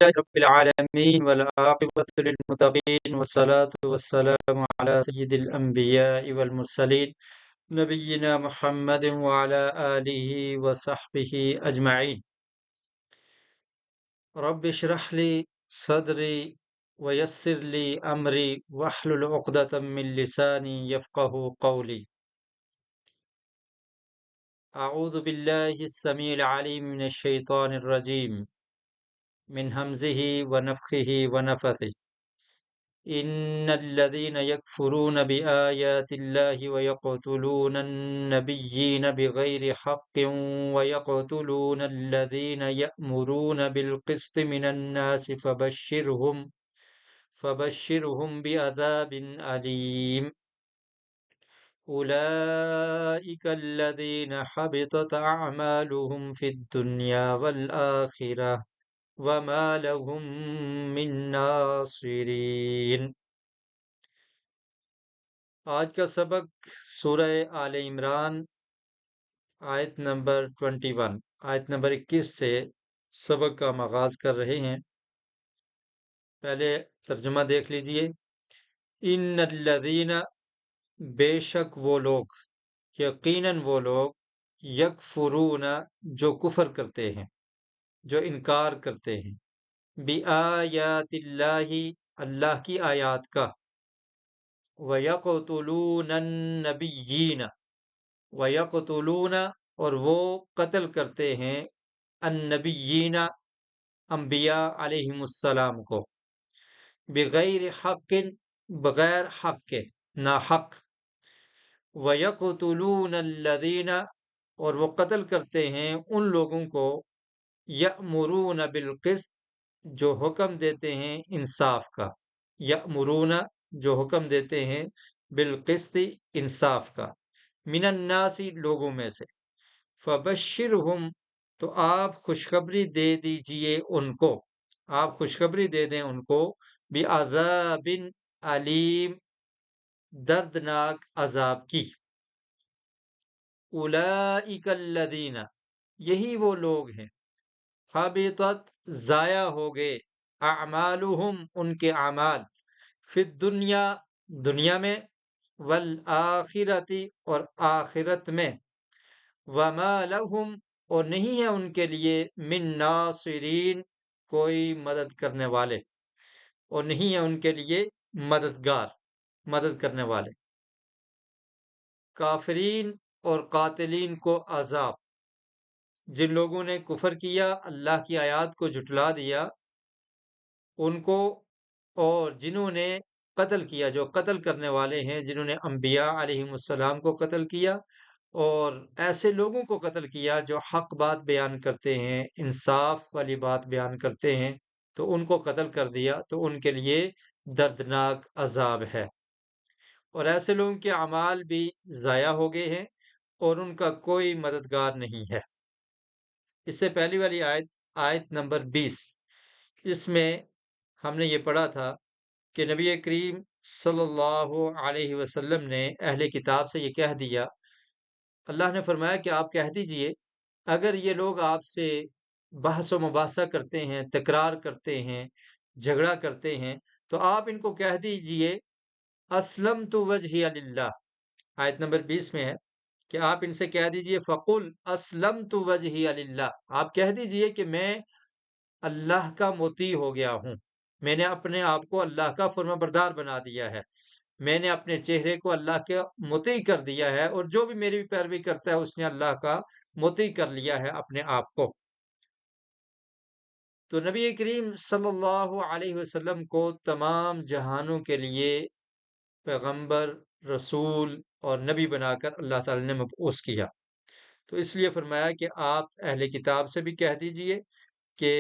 رب العالمين والعاقبة للمتقين والصلاة والسلام على سيد الأنبياء والمرسلين نبينا محمد وعلى آله وصحبه أجمعين. رب اشرح لي صدري ويسر لي أمري واحلل عقدة من لساني يفقه قولي. أعوذ بالله السميع العليم من الشيطان الرجيم من همزه ونفخه ونفثه. إن الذين يكفرون بآيات الله ويقتلون النبيين بغير حق ويقتلون الذين يأمرون بالقسط من الناس فبشرهم بعذاب أليم. أولئك الذين حبطت أعمالهم في الدنيا والآخرة وما لهم من ناصرين. آج کا سبق سورہ آل عمران آیت نمبر 21 آیت نمبر 21 سے سبق کا آغاز کر رہے ہیں. پہلے ترجمہ دیکھ لیجئے. ان الذین، بے شک وہ لوگ، یقیناً وہ لوگ، یکفرون، جو کفر کرتے ہیں، جو انکار کرتے ہیں، بآیات اللہ، اللہ کی آیات کا، وَيَقْتُلُونَ النَّبِيِّينَ، وَيَقْتُلُونَ، اور وہ قتل کرتے ہیں، النبیین، انبیاء علیہم السلام کو، بغیر حق، بغیر حق کے، ناحق، وَيَقْتُلُونَ الَّذِينَ، اور وہ قتل کرتے ہیں ان لوگوں کو، یأمرون بالقسط، جو حکم دیتے ہیں انصاف کا، یأمرون، جو حکم دیتے ہیں، بالقسط، انصاف کا، من الناس، لوگوں میں سے، فبشرہم، تو آپ خوشخبری دے دیجئے ان کو، آپ خوشخبری دے دیں ان کو، بعذاب علیم، دردناک عذاب کی. اولئک الذین، یہی وہ لوگ ہیں، حبطت، ضائع ہو گئے، اعمالہم، ان کے اعمال، فی الدنیا، دنیا میں، والآخرت، اور آخرت میں، وما لہم، اور نہیں ہے ان کے لیے، من ناصرین، کوئی مدد کرنے والے، اور نہیں ہے ان کے لیے مددگار، مدد کرنے والے. کافرین اور قاتلین کو عذاب، جن لوگوں نے کفر کیا، اللہ کی آیات کو جھٹلا دیا، ان کو، اور جنہوں نے قتل کیا، جو قتل کرنے والے ہیں، جنہوں نے انبیاء علیہم السلام کو قتل کیا، اور ایسے لوگوں کو قتل کیا جو حق بات بیان کرتے ہیں، انصاف والی بات بیان کرتے ہیں، تو ان کو قتل کر دیا، تو ان کے لیے دردناک عذاب ہے. اور ایسے لوگوں کے اعمال بھی ضائع ہو گئے ہیں، اور ان کا کوئی مددگار نہیں ہے. اس سے پہلی والی آیت، آیت نمبر 20، اس میں ہم نے یہ پڑھا تھا کہ نبی کریم صلی اللہ علیہ وسلم نے اہل کتاب سے یہ کہہ دیا، اللہ نے فرمایا کہ آپ کہہ دیجئے، اگر یہ لوگ آپ سے بحث و مباحثہ کرتے ہیں، تکرار کرتے ہیں، جھگڑا کرتے ہیں، تو آپ ان کو کہہ دیجئے، اسلمت وجہی للہ. آیت نمبر 20 میں ہے کہ آپ ان سے کہہ دیجئے، فقل اسلمت وجہی للہ، آپ کہہ دیجئے کہ میں اللہ کا مطیع ہو گیا ہوں، میں نے اپنے آپ کو اللہ کا فرما بردار بنا دیا ہے، میں نے اپنے چہرے کو اللہ کے مطیع کر دیا ہے، اور جو بھی میری پیروی کرتا ہے اس نے اللہ کا مطیع کر لیا ہے اپنے آپ کو. تو نبی کریم صلی اللہ علیہ وسلم کو تمام جہانوں کے لیے پیغمبر، رسول اور نبی بنا کر اللہ تعالی نے مبعوث کیا. تو اس لیے فرمایا کہ آپ اہل کتاب سے بھی کہہ دیجئے کہ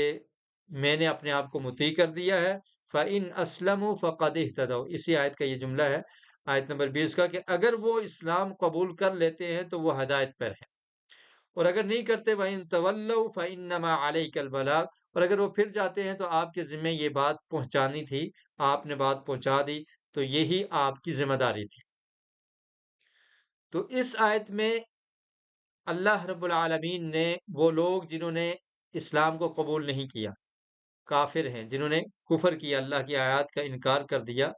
میں نے اپنے آپ کو مطیع کر دیا ہے. فَإِنْ أَسْلَمُوا فَقَدْ اهْتَدَوْا، اسی آیت کا یہ جملہ ہے، آیت نمبر 20 کا، کہ اگر وہ اسلام قبول کر لیتے ہیں تو وہ ہدایت پر ہیں، اور اگر نہیں کرتے، وَإِنْ تَوَلَّوْا فَإِنَّمَا عَلَيْكَ الْبَلَاغُ، اور اگر وہ پھر جاتے ہیں تو آپ کے ذمہ یہ بات پہنچانی تھی، آپ نے بات پہنچا دی، تو یہی آپ کی ذمہ داری تھی. تو اس آیت میں اللہ رب العالمین نے وہ لوگ جنہوں نے اسلام کو قبول نہیں کیا، کافر ہیں، جنہوں نے کفر کیا، اللہ کی آیات کا انکار کر دیا،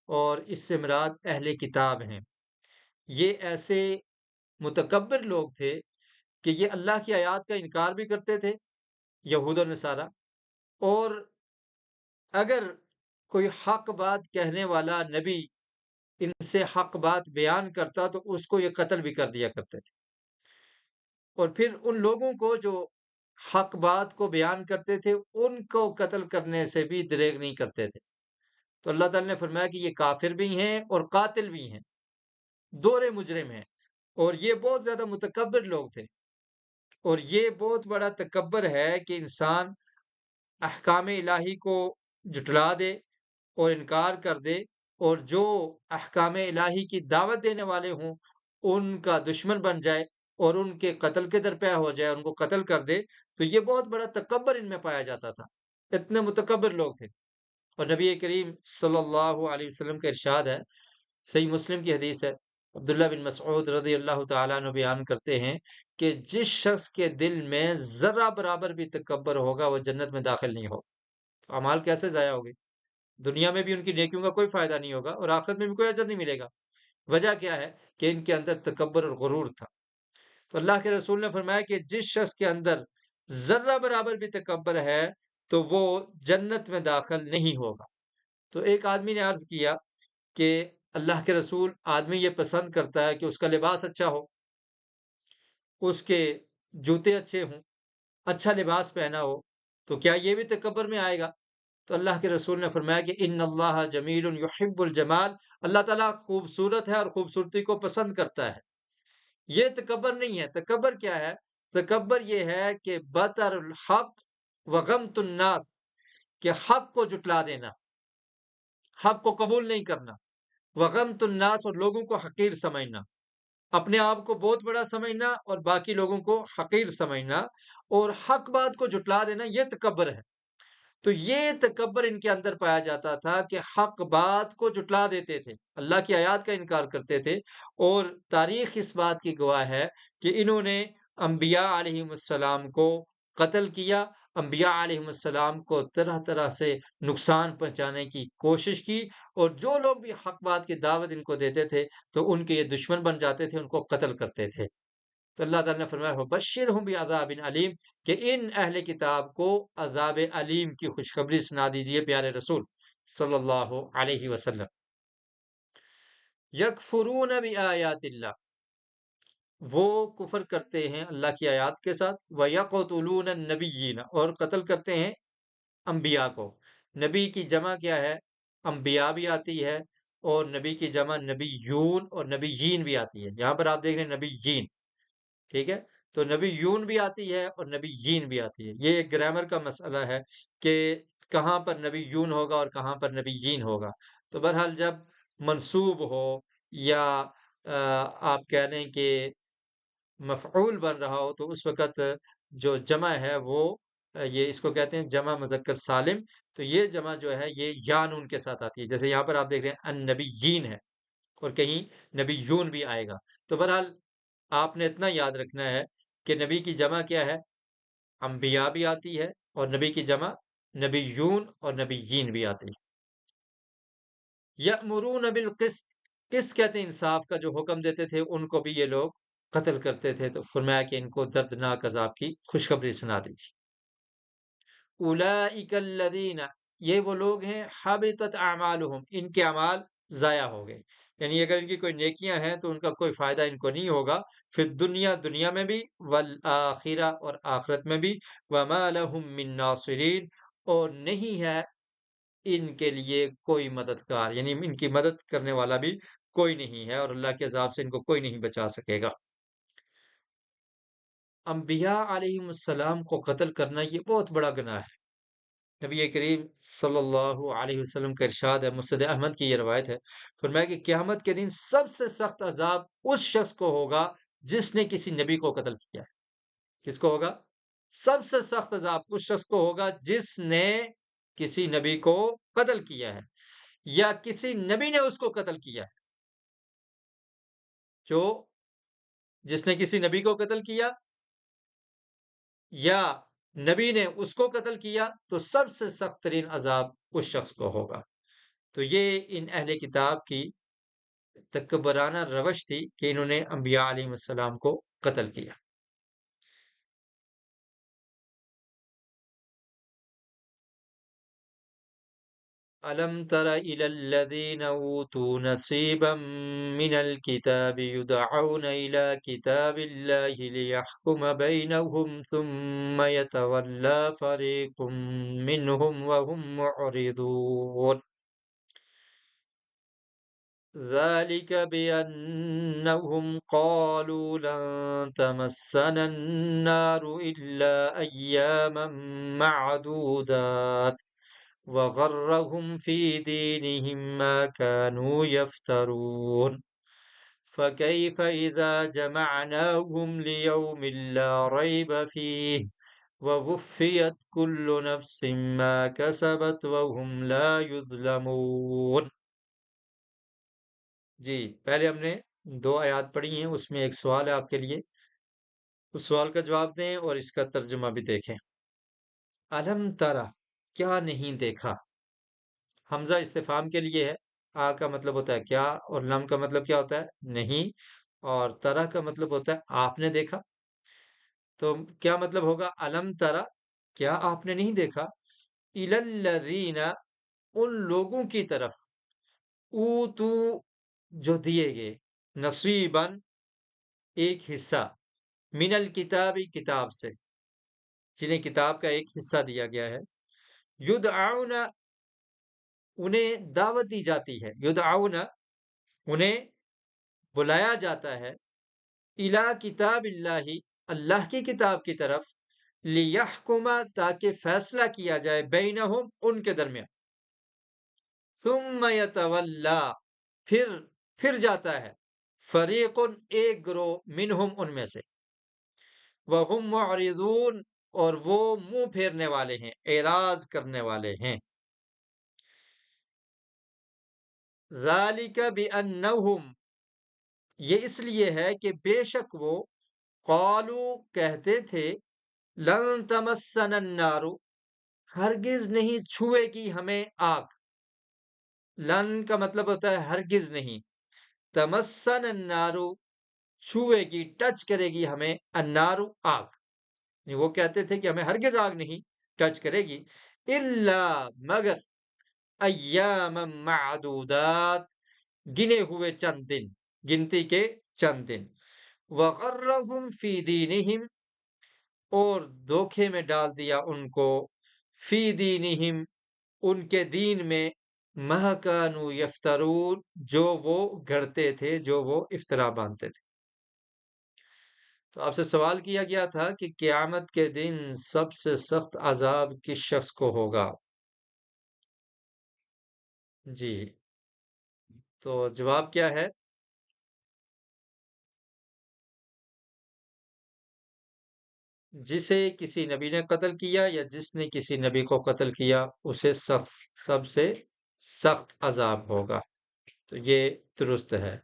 اور اس سے مراد اہل کتاب ہیں۔ یہ ایسے متکبر لوگ تھے کہ یہ اللہ کی آیات کا انکار بھی کرتے تھے، یہود و نصارہ، اور اگر کوئی حق بات کہنے والا نبی ان سے حق بات بیان کرتا تو اس کو یہ قتل بھی کر دیا کرتے تھے، اور پھر ان لوگوں کو جو حق بات کو بیان کرتے تھے ان کو قتل کرنے سے بھی دریغ نہیں کرتے تھے۔ تو اللہ تعالیٰ نے فرمایا کہ یہ کافر بھی ہیں اور قاتل بھی ہیں، دورے مجرم ہیں، اور یہ بہت زیادہ متکبر لوگ تھے۔ اور یہ بہت بڑا تکبر ہے کہ انسان احکام الہی کو جھٹلا دے اور انکار کر دے، اور جو احکام الہی کی دعوت دینے والے ہوں ان کا دشمن بن جائے اور ان کے قتل کے درپے ہو جائے، ان کو قتل کر دے۔ تو یہ بہت بڑا تکبر ان میں پایا جاتا تھا، اتنے متکبر لوگ تھے۔ اور نبی کریم صلی اللہ علیہ وسلم کا ارشاد ہے، صحیح مسلم کی حدیث ہے، عبداللہ بن مسعود رضی اللہ تعالیٰ عنہ بیان کرتے ہیں کہ جس شخص کے دل میں ذرہ برابر بھی تکبر ہوگا وہ جنت میں داخل نہیں ہوگا۔ اعمال کیسے ضائع ہوگے؟ دنیا میں بھی ان کی نیکیوں کا کوئی فائدہ نہیں ہوگا اور آخرت میں بھی کوئی اجر نہیں ملے گا۔ وجہ کیا ہے؟ کہ ان کے اندر تکبر اور غرور تھا۔ تو اللہ کے رسول نے فرمایا کہ جس شخص کے اندر ذرہ برابر بھی تکبر ہے تو وہ جنت میں داخل نہیں ہوگا۔ تو ایک آدمی نے عرض کیا کہ اللہ کے رسول، آدمی یہ پسند کرتا ہے کہ اس کا لباس اچھا ہو، اس کے جوتے اچھے ہوں، اچھا لباس پہنا ہو، تو کیا یہ بھی تکبر میں آئے گا؟ تو اللہ کے رسول نے فرمایا کہ ان اللہ جمیل یحب الجمال، اللہ تعالیٰ خوبصورت ہے اور خوبصورتی کو پسند کرتا ہے۔ یہ تکبر نہیں ہے۔ تکبر کیا ہے؟ تکبر یہ ہے کہ بطر الحق وغمت الناس، کہ حق کو جٹلا دینا، حق کو قبول نہیں کرنا، وغمت الناس، اور لوگوں کو حقیر سمجھنا، اپنے آپ کو بہت بڑا سمجھنا اور باقی لوگوں کو حقیر سمجھنا، اور حق بات کو جٹلا دینا، یہ تکبر ہے۔ تو یہ تکبر ان کے اندر پایا جاتا تھا کہ حق بات کو جٹلا دیتے تھے، اللہ کی آیات کا انکار کرتے تھے، اور تاریخ اس بات کی گواہ ہے کہ انہوں نے انبیاء علیہم السلام کو قتل کیا، انبیاء علیہم السلام کو طرح طرح سے نقصان پہنچانے کی کوشش کی، اور جو لوگ بھی حق بات کی دعوت ان کو دیتے تھے تو ان کے یہ دشمن بن جاتے تھے، ان کو قتل کرتے تھے۔ تو اللہ تعالیٰ نے فرمایا بشرہم بعذاب علیم، کہ ان اہل کتاب کو عذاب علیم کی خوشخبری سنا دیجئے پیارے رسول صلی اللہ علیہ وسلم۔ یکفرون بآیات اللہ، وہ کفر کرتے ہیں اللہ کی آیات کے ساتھ، وَيَقْتُلُونَ النَّبِيِّينَ، اور قتل کرتے ہیں انبیاء کو۔ نبی کی جمع کیا ہے؟ انبیاء بھی آتی ہے، اور نبی کی جمع نبیون اور نبیین بھی آتی ہے۔ یہاں پر آپ دیکھ رہے ہیں نبیین، ٹھیک ہے؟ تو نبی یون بھی آتی ہے اور نبی یین بھی آتی ہے۔ یہ ایک گرامر کا مسئلہ ہے کہ کہاں پر نبی یون ہوگا اور کہاں پر نبی یین ہوگا۔ تو بہرحال جب منصوب ہو یا آپ کہہ لیں کہ مفعول بن رہا ہو تو اس وقت جو جمع ہے وہ یہ اس کو کہتے ہیں جمع مذکر سالم۔ تو یہ جمع جو ہے یہ یا نون کے ساتھ آتی ہے، جیسے یہاں پر آپ دیکھ رہے ہیں النبیین ہے، اور کہیں نبی یون بھی آئے گا۔ تو بہرحال آپ نے اتنا یاد رکھنا ہے کہ نبی کی جمع کیا ہے؟ انبیاء بھی آتی ہے، اور نبی کی جمع نبیون اور نبیین بھی آتی ہے۔ یأمرون بالقسط، قسط کہتے ہیں انصاف کا، جو حکم دیتے تھے ان کو بھی یہ لوگ قتل کرتے تھے۔ تو فرمایا کہ ان کو دردناک عذاب کی خوشخبری سنا دی تھی۔ اولئک الذین، یہ وہ لوگ ہیں حبطت اعمالہم، ان کے اعمال ضائع ہو گئے، یعنی اگر ان کی کوئی نیکیاں ہیں تو ان کا کوئی فائدہ ان کو نہیں ہوگا، فی الدنیا، دنیا میں بھی، والآخرہ، اور آخرت میں بھی، وما لہم من ناصرین، اور نہیں ہے ان کے لیے کوئی مددگار، یعنی ان کی مدد کرنے والا بھی کوئی نہیں ہے، اور اللہ کے عذاب سے ان کو کوئی نہیں بچا سکے گا۔ انبیاء علیہم السلام کو قتل کرنا یہ بہت بڑا گناہ ہے۔ نبی کریم صلی اللہ علیہ وسلم کا ارشاد ہے، مسند احمد کی یہ روایت ہے، فرمایا کہ قیامت کے دن سب سے سخت عذاب اس شخص کو ہوگا جس نے کسی نبی کو قتل کیا ہے۔ کس کو ہوگا؟ سب سے سخت عذاب اس شخص کو ہوگا جس نے کسی نبی کو قتل کیا ہے، یا کسی نبی نے اس کو قتل کیا ہے۔ جو جس نے کسی نبی کو قتل کیا، یا نبی نے اس کو قتل کیا تو سب سے سخت ترین عذاب اس شخص کو ہوگا۔ تو یہ ان اہل کتاب کی تکبرانہ روش تھی کہ انہوں نے انبیاء علیہ السلام کو قتل کیا۔ أَلَمْ تَرَ إِلَى الَّذِينَ أُوتُوا نَصِيبًا مِنَ الْكِتَابِ يُدْعَوْنَ إِلَى كِتَابِ اللَّهِ لِيَحْكُمَ بَيْنَهُمْ ثُمَّ يَتَوَلَّى فَرِيقٌ مِّنْهُمْ وَهُمْ مُعْرِضُونَ ذَلِكَ بِأَنَّهُمْ قَالُوا لَن تَمَسَّنَا النَّارُ إِلَّا أَيَّامًا مَّعْدُودَاتٍ وغرهم في دينهم ما كانوا يفترون فكيف إذا جمعناهم ليوم لا ريب فيه ووفيت كل نفس ما كسبت وهم لا يظلمون۔ جی پہلے ہم نے 2 آیات پڑھی ہیں، اس میں ایک سوال ہے آپ کے لیے، اس سوال کا جواب دیں اور اس کا ترجمہ بھی دیکھیں۔ الم ترا، کیا نہیں دیکھا؟ حمزہ استفہام کے لیے ہے۔ آ کا مطلب ہوتا ہے کیا، اور لم کا مطلب کیا ہوتا ہے نہیں، اور ترا کا مطلب ہوتا ہے آپ نے دیکھا۔ تو کیا مطلب ہوگا الم ترا، کیا آپ نے نہیں دیکھا، الی الذین، ان لوگوں کی طرف، اوتو، جو دیے گئے، نصیباً، ایک حصہ، من الکتاب، کتاب سے، جنہیں کتاب کا ایک حصہ دیا گیا ہے، یدعون، انہیں دعوت دی جاتی ہے، یدعون، انہیں بلایا جاتا ہے، الی کتاب اللہ، اللہ کی کتاب کی طرف، لیحکم، تاکہ فیصلہ کیا جائے، بینہم، ان کے درمیان، ثم یتولا، پھر جاتا ہے، فریق، ایک گروہ، منہم، ان میں سے، وہم معرضون، اور وہ منہ پھیرنے والے ہیں، اعراض کرنے والے ہیں۔ ذالک بانہم، یہ اس لیے ہے کہ بے شک وہ، قالو، کہتے تھے، لن تمسنا النار، ہرگز نہیں چھوئے گی ہمیں آگ۔ لن کا مطلب ہوتا ہے ہرگز نہیں، تمسن النار، چھوئے گی، ٹچ کرے گی ہمیں، النار، آگ، یعنی وہ کہتے تھے کہ ہمیں ہرگز آگ نہیں ٹچ کرے گی، الا، مگر، ایام معدودات، گنے ہوئے چند دن، گنتی کے چند دن، وغرہم فی دینہم، اور دھوکے میں ڈال دیا ان کو، فی دینہم، ان کے دین میں، ما کانوا یفترون، جو وہ گھڑتے تھے، جو وہ افطرا باندھتے تھے۔ تو آپ سے سوال کیا گیا تھا کہ قیامت کے دن سب سے سخت عذاب کس شخص کو ہوگا؟ جی تو جواب کیا ہے؟ جسے کسی نبی نے قتل کیا یا جس نے کسی نبی کو قتل کیا، اسے سب سے سخت عذاب ہوگا۔ تو یہ درست ہے۔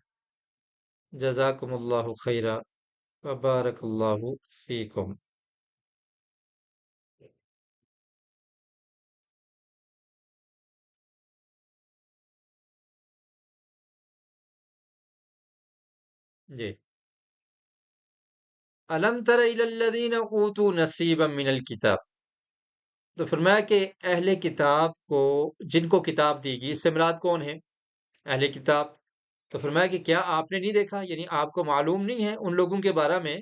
جزاکم اللہ خیرہ، وبارک اللہ فیکم۔ جی، الم تر الی الذین اوتوا نصیبا من الکتاب، تو فرمایا کہ اہل کتاب کو، جن کو کتاب دی گئی، اس سے مراد کون ہے؟ اہل کتاب۔ تو فرمایا کہ کیا آپ نے نہیں دیکھا، یعنی آپ کو معلوم نہیں ہے ان لوگوں کے بارے میں،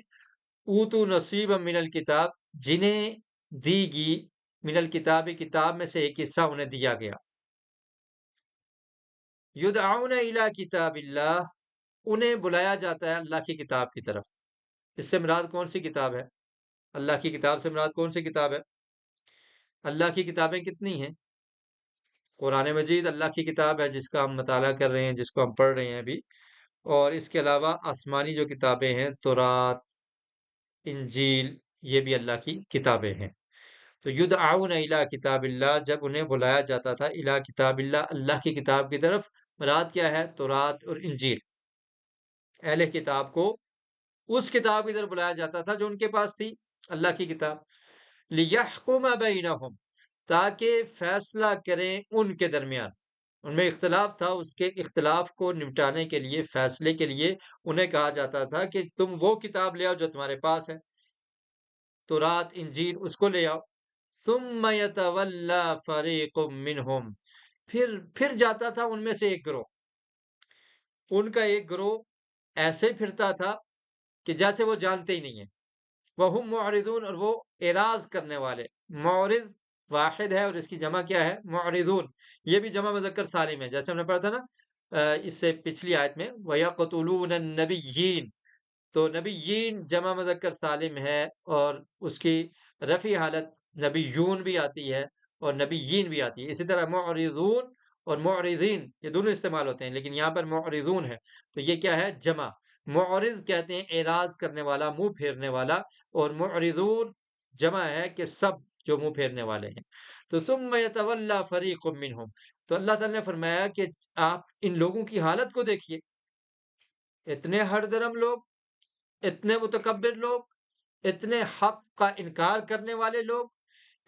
اوتو نصیبا من الکتاب، جنہیں دی گئی، من الکتاب، کتاب میں سے ایک حصہ انہیں دیا گیا، یدعون الی کتاب اللہ، انہیں بلایا جاتا ہے اللہ کی کتاب کی طرف۔ اس سے مراد کون سی کتاب ہے؟ اللہ کی کتاب سے مراد کون سی کتاب ہے؟ اللہ کی کتابیں کتنی ہیں؟ قرآن مجید اللہ کی کتاب ہے جس کا ہم مطالعہ کر رہے ہیں، جس کو ہم پڑھ رہے ہیں ابھی، اور اس کے علاوہ آسمانی جو کتابیں ہیں، تورات، انجیل، یہ بھی اللہ کی کتابیں ہیں۔ تو یدعون الی کتاب اللہ، جب انہیں بلایا جاتا تھا الی کتاب اللہ، اللہ کی کتاب کی طرف، مراد کیا ہے؟ تورات اور انجیل۔ اہل کتاب کو اس کتاب کی طرف بلایا جاتا تھا جو ان کے پاس تھی، اللہ کی کتاب۔ لِيَحْكُمَ بَيْنَهُمْ، تاکہ فیصلہ کریں ان کے درمیان۔ ان میں اختلاف تھا، اس کے اختلاف کو نمٹانے کے لیے، فیصلے کے لیے انہیں کہا جاتا تھا کہ تم وہ کتاب لے آؤ جو تمہارے پاس ہے، تورات، انجیل، اس کو لے آؤ۔ ثُمَّ يَتَوَلَّى فَرِيقٌ مِّنْهُمْ، پھر جاتا تھا ان میں سے ایک گروہ، ان کا ایک گروہ ایسے پھرتا تھا کہ جیسے وہ جانتے ہی نہیں ہیں۔ وَهُمْ مُعْرِضُونَ، اور وہ اعراض کرنے والے۔ معرض واحد ہے اور اس کی جمع کیا ہے؟ معرضون۔ یہ بھی جمع مذکر سالم ہے، جیسے ہم نے پڑھا تھا نا اس سے پچھلی آیت میں وَيَقْتُلُونَ النَّبِيِّينَ، تو نبیین جمع مذکر سالم ہے اور اس کی رفع حالت نبیون بھی آتی ہے اور نبیین بھی آتی ہے۔ اسی طرح معرضون اور معرضین یہ دونوں استعمال ہوتے ہیں، لیکن یہاں پر معرضون ہے تو یہ کیا ہے؟ جمع۔ معرض کہتے ہیں اعراض کرنے والا، منہ پھیرنے والا، اور معرضون جمع ہے کہ سب جو منہ پھیرنے والے ہیں۔ تو ثم يتولى فریق منهم، تو اللہ تعالیٰ نے فرمایا کہ آپ ان لوگوں کی حالت کو دیکھیے، اتنے ہر درم لوگ، اتنے متکبر لوگ، اتنے حق کا انکار کرنے والے لوگ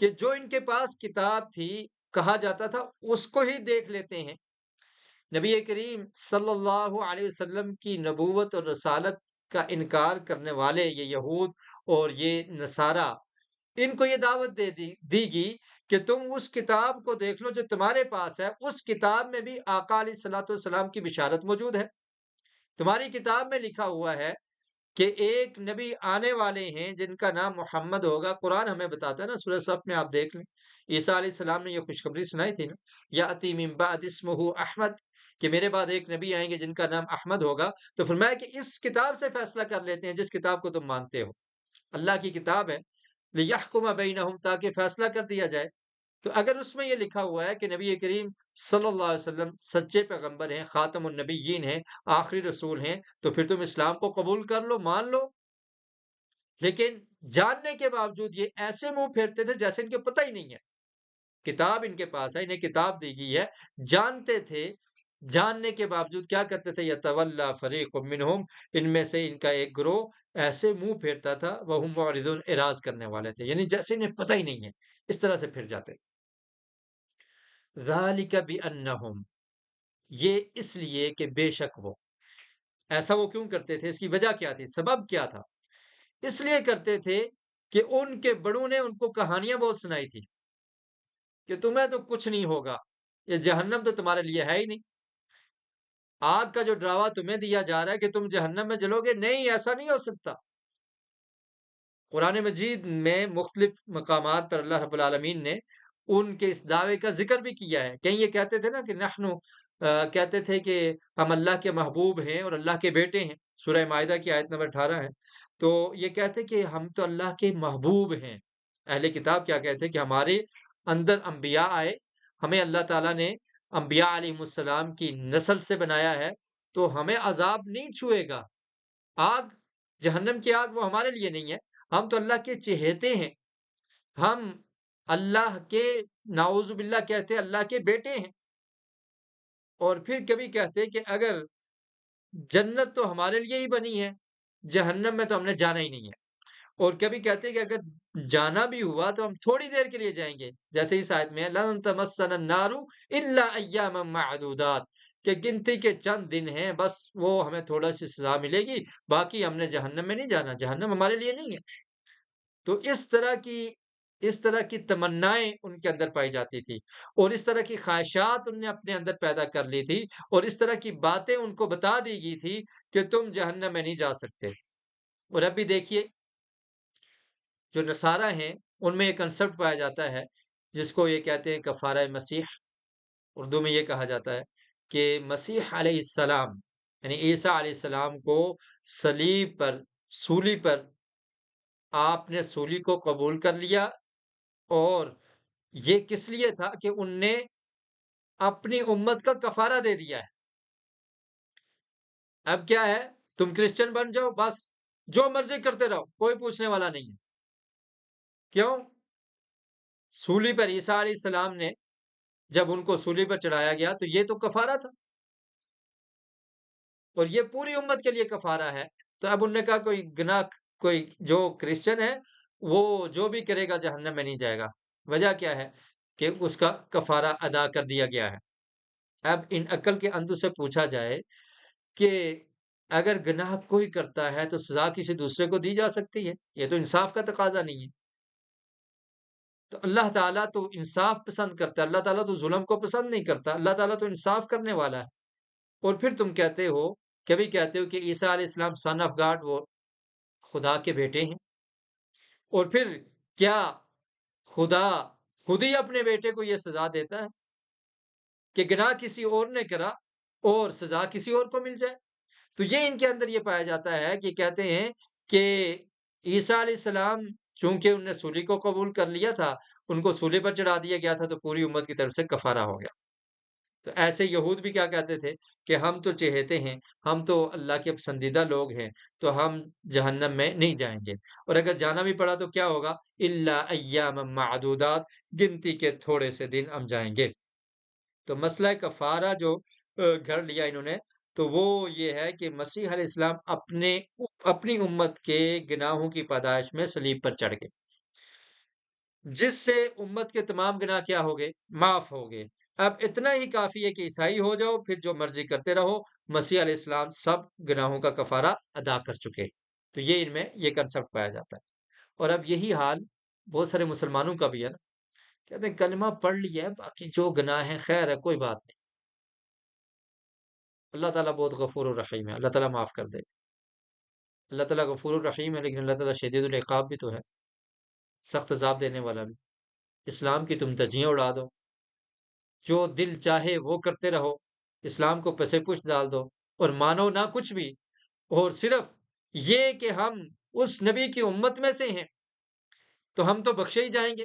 کہ جو ان کے پاس کتاب تھی کہا جاتا تھا اس کو ہی دیکھ لیتے ہیں۔ نبی کریم صلی اللہ علیہ وسلم کی نبوت اور رسالت کا انکار کرنے والے یہ یہود اور یہ نصارہ، ان کو یہ دعوت دی گئی کہ تم اس کتاب کو دیکھ لو جو تمہارے پاس ہے، اس کتاب میں بھی آقا علیہ الصلوۃ والسلام کی بشارت موجود ہے۔ تمہاری کتاب میں لکھا ہوا ہے کہ ایک نبی آنے والے ہیں جن کا نام محمد ہوگا۔ قرآن ہمیں بتاتا ہے نا، سورہ صف میں آپ دیکھ لیں، عیسیٰ علیہ السلام نے یہ خوشخبری سنائی تھی نا، یأتی من بعد اسمہ احمد، کہ میرے بعد ایک نبی آئیں گے جن کا نام احمد ہوگا۔ تو فرمایا کہ اس کتاب سے فیصلہ کر لیتے ہیں جس کتاب کو تم مانتے ہو، اللہ کی کتاب ہے، لِيَحْكُمَ بَيْنَهُمْ، تاکہ فیصلہ کر دیا جائے۔ تو اگر اس میں یہ لکھا ہوا ہے کہ نبی کریم صلی اللہ علیہ وسلم سچے پیغمبر ہیں، خاتم النبیین ہیں، آخری رسول ہیں، تو پھر تم اسلام کو قبول کر لو، مان لو۔ لیکن جاننے کے باوجود یہ ایسے منہ پھیرتے تھے جیسے ان کے پتہ ہی نہیں ہے، کتاب ان کے پاس ہے، انہیں کتاب دی گئی ہے، جانتے تھے، جاننے کے باوجود کیا کرتے تھے؟ یتولی فریق منہم، ان میں سے ان کا ایک گروہ ایسے منہ پھیرتا تھا، وہم معرضون، اعراض کرنے والے تھے، یعنی جیسے انہیں پتہ ہی نہیں ہے، اس طرح سے پھر جاتے تھے۔ ذالک بانہم، یہ اس لیے کہ بے شک وہ، ایسا وہ کیوں کرتے تھے؟ اس کی وجہ کیا تھی؟ سبب کیا تھا؟ اس لیے کرتے تھے کہ ان کے بڑوں نے ان کو کہانیاں بہت سنائی تھی کہ تمہیں تو کچھ نہیں ہوگا، یہ جہنم تو تمہارے لیے ہے ہی نہیں، آگ کا جو ڈراوا تمہیں دیا جا رہا ہے کہ تم جہنم میں جلو گے، نہیں، ایسا نہیں ہو سکتا۔ قرآن مجید میں مختلف مقامات پر اللہ رب العالمین نے ان کے اس دعوے کا ذکر بھی کیا ہے۔ کہیں یہ کہتے تھے نا کہ نحنو، کہتے تھے کہ ہم اللہ کے محبوب ہیں اور اللہ کے بیٹے ہیں، سورہ مائدہ کی آیت نمبر 18 ہے، تو یہ کہتے کہ ہم تو اللہ کے محبوب ہیں۔ اہل کتاب کیا کہتے کہ ہمارے اندر انبیاء آئے، ہمیں اللہ تعالیٰ نے انبیاء علیہ السلام کی نسل سے بنایا ہے، تو ہمیں عذاب نہیں چھوئے گا، آگ، جہنم کی آگ وہ ہمارے لیے نہیں ہے، ہم تو اللہ کے چہیتے ہیں، ہم اللہ کے، نعوذ باللہ کہتے اللہ کے بیٹے ہیں۔ اور پھر کبھی کہتے کہ اگر جنت تو ہمارے لیے ہی بنی ہے، جہنم میں تو ہم نے جانا ہی نہیں ہے۔ اور کبھی کہتے کہ اگر جانا بھی ہوا تو ہم تھوڑی دیر کے لیے جائیں گے، جیسے اس آیت میں لن تمسنا النار الا ایاما معدودات، کہ گنتی کے چند دن ہیں، بس وہ ہمیں تھوڑا سی سزا ملے گی، باقی ہم نے جہنم میں نہیں جانا، جہنم ہمارے لیے نہیں ہے۔ تو اس طرح کی تمنائیں ان کے اندر پائی جاتی تھی، اور اس طرح کی خواہشات ان نے اپنے اندر پیدا کر لی تھی، اور اس طرح کی باتیں ان کو بتا دی گئی تھی کہ تم جہنم میں نہیں جا سکتے۔ اور اب بھی دیکھیے جو نصارہ ہیں ان میں یہ کنسپٹ پایا جاتا ہے جس کو یہ کہتے ہیں کفارہ مسیح، اردو میں یہ کہا جاتا ہے کہ مسیح علیہ السلام یعنی عیسیٰ علیہ السلام کو صلیب پر، سولی پر آپ نے سولی کو قبول کر لیا، اور یہ کس لیے تھا کہ ان نے اپنی امت کا کفارہ دے دیا ہے۔ اب کیا ہے؟ تم کرسچن بن جاؤ، بس جو مرضی کرتے رہو، کوئی پوچھنے والا نہیں ہے۔ کیوں؟ سولی پر عیسیٰ علیہ السلام نے جب ان کو سولی پر چڑھایا گیا تو یہ تو کفارہ تھا، اور یہ پوری امت کے لیے کفارہ ہے۔ تو اب انہوں نے کہا کوئی گناہ، کوئی جو کرسچن ہے وہ جو بھی کرے گا جہنم میں نہیں جائے گا۔ وجہ کیا ہے؟ کہ اس کا کفارہ ادا کر دیا گیا ہے۔ اب ان عقل کے اندھوں سے پوچھا جائے کہ اگر گناہ کوئی کرتا ہے تو سزا کسی دوسرے کو دی جا سکتی ہے؟ یہ تو انصاف کا تقاضا نہیں ہے۔ تو اللہ تعالیٰ تو انصاف پسند کرتا ہے، اللہ تعالیٰ تو ظلم کو پسند نہیں کرتا، اللہ تعالیٰ تو انصاف کرنے والا ہے۔ اور پھر تم کہتے ہو، کبھی کہتے ہو کہ عیسیٰ علیہ السلام سن آف گاڈ، وہ خدا کے بیٹے ہیں، اور پھر کیا خدا خود ہی اپنے بیٹے کو یہ سزا دیتا ہے کہ گناہ کسی اور نے کرا اور سزا کسی اور کو مل جائے؟ تو یہ ان کے اندر یہ پایا جاتا ہے کہ کہتے ہیں کہ عیسیٰ علیہ السلام چونکہ انہوں نے سولی کو قبول کر لیا تھا، ان کو سولی پر چڑھا دیا گیا تھا، تو پوری امت کی طرف سے کفارہ ہو گیا۔ تو ایسے یہود بھی کیا کہتے تھے کہ ہم تو چہیتے ہیں، ہم تو اللہ کے پسندیدہ لوگ ہیں، تو ہم جہنم میں نہیں جائیں گے، اور اگر جانا بھی پڑا تو کیا ہوگا؟ الا ایام معدودات، گنتی کے تھوڑے سے دن ہم جائیں گے۔ تو مسئلہ کفارہ جو گھڑ لیا انہوں نے، تو وہ یہ ہے کہ مسیح علیہ السلام اپنی امت کے گناہوں کی پاداش میں صلیب پر چڑھ گئے، جس سے امت کے تمام گناہ کیا ہو گئے؟ معاف ہو گئے۔ اب اتنا ہی کافی ہے کہ عیسائی ہو جاؤ، پھر جو مرضی کرتے رہو، مسیح علیہ السلام سب گناہوں کا کفارہ ادا کر چکے۔ تو یہ ان میں یہ کنسپٹ پایا جاتا ہے۔ اور اب یہی حال بہت سارے مسلمانوں کا بھی ہے نا، کہتے ہیں کلمہ پڑھ لیا ہے، باقی جو گناہ ہے خیر ہے، کوئی بات نہیں، اللہ تعالیٰ بہت غفور الرحیم ہے، اللہ تعالیٰ معاف کر دے گا۔ اللہ تعالیٰ غفور الرحیم ہے، لیکن اللہ تعالیٰ شدید العقاب بھی تو ہے، سخت عذاب دینے والا بھی۔ اسلام کی تم دجیاں اڑا دو، جو دل چاہے وہ کرتے رہو، اسلام کو پسے پشت ڈال دو، اور مانو نہ کچھ بھی، اور صرف یہ کہ ہم اس نبی کی امت میں سے ہیں تو ہم تو بخشے ہی جائیں گے۔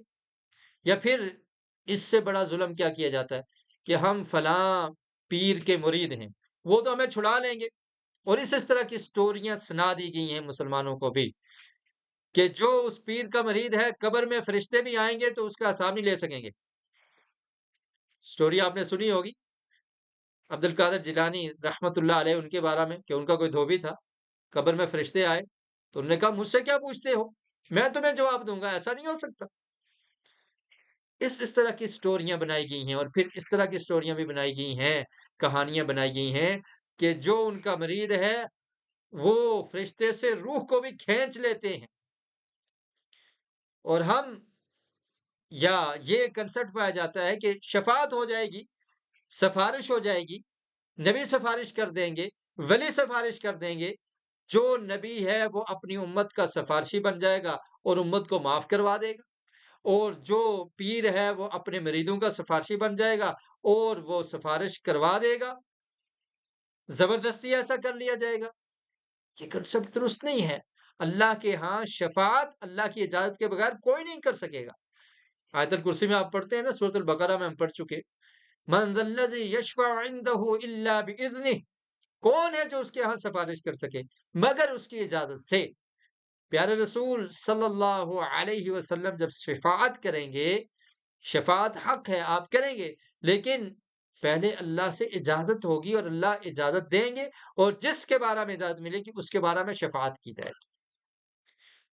یا پھر اس سے بڑا ظلم کیا کیا جاتا ہے کہ ہم فلاں پیر کے مرید ہیں، وہ تو ہمیں چھڑا لیں گے، اور اس طرح کی سٹوریاں سنا دی گئی ہیں مسلمانوں کو بھی کہ جو اس پیر کا مرید ہے، قبر میں فرشتے بھی آئیں گے تو اس کا حساب نہیں لے سکیں گے۔ سٹوری آپ نے سنی ہوگی عبد القادر جیلانی رحمت اللہ علیہ ان کے بارے میں، کہ ان کا کوئی دھوبی تھا، قبر میں فرشتے آئے تو انہوں نے کہا مجھ سے کیا پوچھتے ہو، میں تمہیں جواب دوں گا، ایسا نہیں ہو سکتا۔ اس طرح کی سٹوریاں بنائی گئی ہیں، اور پھر اس طرح کی سٹوریاں بھی بنائی گئی ہیں، کہانیاں بنائی گئی ہیں کہ جو ان کا مرید ہے وہ فرشتے سے روح کو بھی کھینچ لیتے ہیں، اور ہم یا یہ کنسپٹ پایا جاتا ہے کہ شفاعت ہو جائے گی، سفارش ہو جائے گی، نبی سفارش کر دیں گے، ولی سفارش کر دیں گے، جو نبی ہے وہ اپنی امت کا سفارشی بن جائے گا اور امت کو معاف کروا دے گا، اور جو پیر ہے وہ اپنے مریدوں کا سفارشی بن جائے گا اور وہ سفارش کروا دے گا، زبردستی ایسا کر لیا جائے گا۔ یہ کنسپٹ درست نہیں ہے۔ اللہ کے ہاں شفاعت اللہ کی اجازت کے بغیر کوئی نہیں کر سکے گا۔ آیت الکرسی میں آپ پڑھتے ہیں نا، سورۃ البقرہ میں ہم پڑھ چکے، من ذا الذی یشفع عنده الا باذنہ، کون ہے جو اس کے ہاں سفارش کر سکے مگر اس کی اجازت سے۔ پیارے رسول صلی اللہ علیہ وسلم جب شفاعت کریں گے، شفاعت حق ہے، آپ کریں گے، لیکن پہلے اللہ سے اجازت ہوگی اور اللہ اجازت دیں گے، اور جس کے بارے میں اجازت ملے گی اس کے بارے میں شفاعت کی جائے گی۔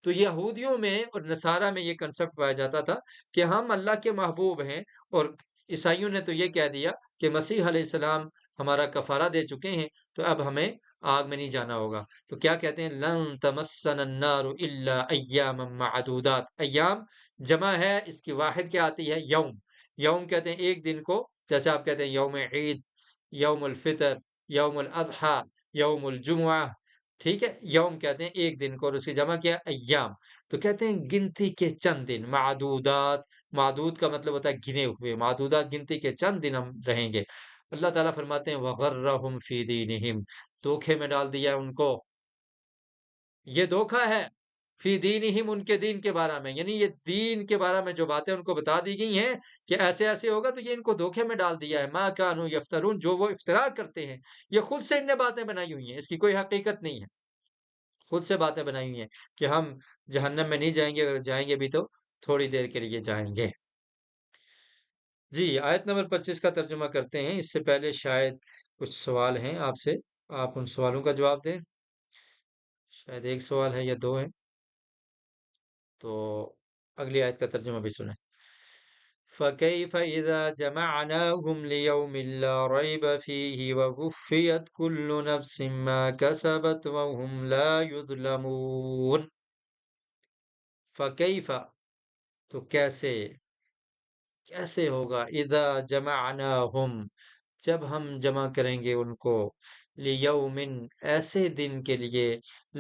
تو یہودیوں میں اور نصارہ میں یہ کنسپٹ پایا جاتا تھا کہ ہم اللہ کے محبوب ہیں، اور عیسائیوں نے تو یہ کہہ دیا کہ مسیح علیہ السلام ہمارا کفارہ دے چکے ہیں، تو اب ہمیں آگ میں نہیں جانا ہوگا۔ تو کیا کہتے ہیں؟ لن تمسنا النار الا ایاما معدودات، ایام جمع ہے، اس کی واحد کیا آتی ہے؟ یوم۔ یوم کہتے ہیں ایک دن کو، جیسے آپ کہتے ہیں یوم عید، یوم الفطر، یوم الاضحیٰ، یوم الجمعہ، ٹھیک ہے، یوم کہتے ہیں ایک دن کو، اور اس کی جمع کیا؟ ایام۔ تو کہتے ہیں گنتی کے چند دن، معدودات، معدود کا مطلب ہوتا ہے گنے ہوئے، معدودات گنتی کے چند دن ہم رہیں گے۔ اللہ تعالیٰ فرماتے ہیں وَغَرَّهُمْ فِي دِينِهِمْ، دھوکے میں ڈال دیا ان کو، یہ دھوکا ہے، فی دینہم، ان کے دین کے بارے میں، یعنی یہ دین کے بارے میں جو باتیں ان کو بتا دی گئی ہیں کہ ایسے ایسے ہوگا، تو یہ ان کو دھوکے میں ڈال دیا ہے۔ ما کانوا یفترون، جو وہ افترا کرتے ہیں، یہ خود سے ان نے باتیں بنائی ہوئی ہیں، اس کی کوئی حقیقت نہیں ہے، خود سے باتیں بنائی ہوئی ہیں کہ ہم جہنم میں نہیں جائیں گے، اگر جائیں گے بھی تو تھوڑی دیر کے لیے جائیں گے۔ جی، آیت نمبر 25 کا ترجمہ کرتے ہیں، اس سے پہلے شاید کچھ سوال ہیں آپ سے، آپ ان سوالوں کا جواب دیں، شاید ایک سوال ہے یا دو ہیں۔ تو اگلی آیت کا ترجمہ بھی سنیں۔ فَكَيْفَ إِذَا جَمَعْنَاهُمْ لِيَوْمٍ لَا رَيْبَ فِيهِ وَوُفِّيَتْ كُلُّ نَفْسٍ مَا كَسَبَتْ وَهُمْ لَا يُظْلَمُونَ۔ فَكَيْفَ، تو کیسے، کیسے ہوگا، اذا جمعناہم، جب ہم جمع کریں گے ان کو، لیومن، ایسے دن کے لیے،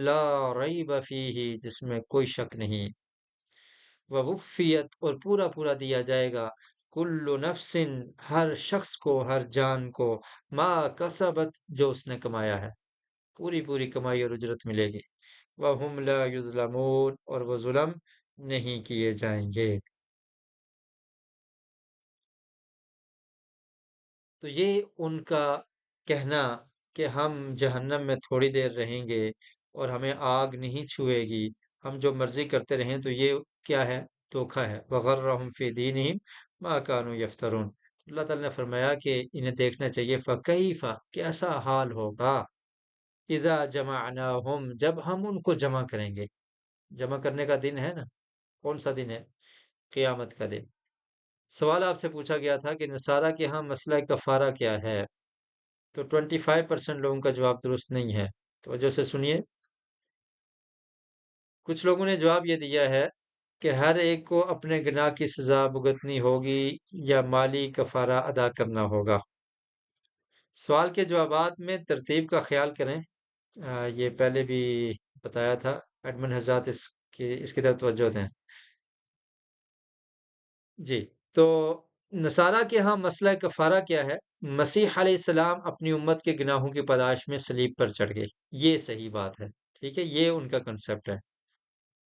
لا ریب فیہ، جس میں کوئی شک نہیں، ووفیت، اور پورا پورا دیا جائے گا، کل نفس، ہر شخص کو، ہر جان کو، ما کسبت، جو اس نے کمایا ہے، پوری پوری کمائی اور اجرت ملے گی، وہم لا یظلمون، اور وہ ظلم نہیں کیے جائیں گے۔ تو یہ ان کا کہنا کہ ہم جہنم میں تھوڑی دیر رہیں گے اور ہمیں آگ نہیں چھوئے گی، ہم جو مرضی کرتے رہیں، تو یہ کیا ہے؟ دھوکا ہے۔ وغرہم فی دینہم ما کانوا یفترون۔ اللہ تعالیٰ نے فرمایا کہ انہیں دیکھنا چاہیے، فکیف، کیسا حال ہوگا، اذا جمعناہم، جب ہم ان کو جمع کریں گے۔ جمع کرنے کا دن ہے نا، کون سا دن ہے؟ قیامت کا دن۔ سوال آپ سے پوچھا گیا تھا کہ نصارہ کے ہاں مسئلہ کفارہ کیا ہے، تو 25% لوگوں کا جواب درست نہیں ہے۔ تو وجہ سے سنیے، کچھ لوگوں نے جواب یہ دیا ہے کہ ہر ایک کو اپنے گناہ کی سزا بھگتنی ہوگی یا مالی کفارہ ادا کرنا ہوگا۔ سوال کے جوابات میں ترتیب کا خیال کریں، یہ پہلے بھی بتایا تھا، ایڈمن حضرات اس کی طرف توجہ دیں۔ جی، تو نصارہ کے ہاں مسئلہ کفارہ کیا ہے؟ مسیح علیہ السلام اپنی امت کے گناہوں کی پاداش میں صلیب پر چڑھ گئے، یہ صحیح بات ہے، ٹھیک ہے، یہ ان کا کنسپٹ ہے۔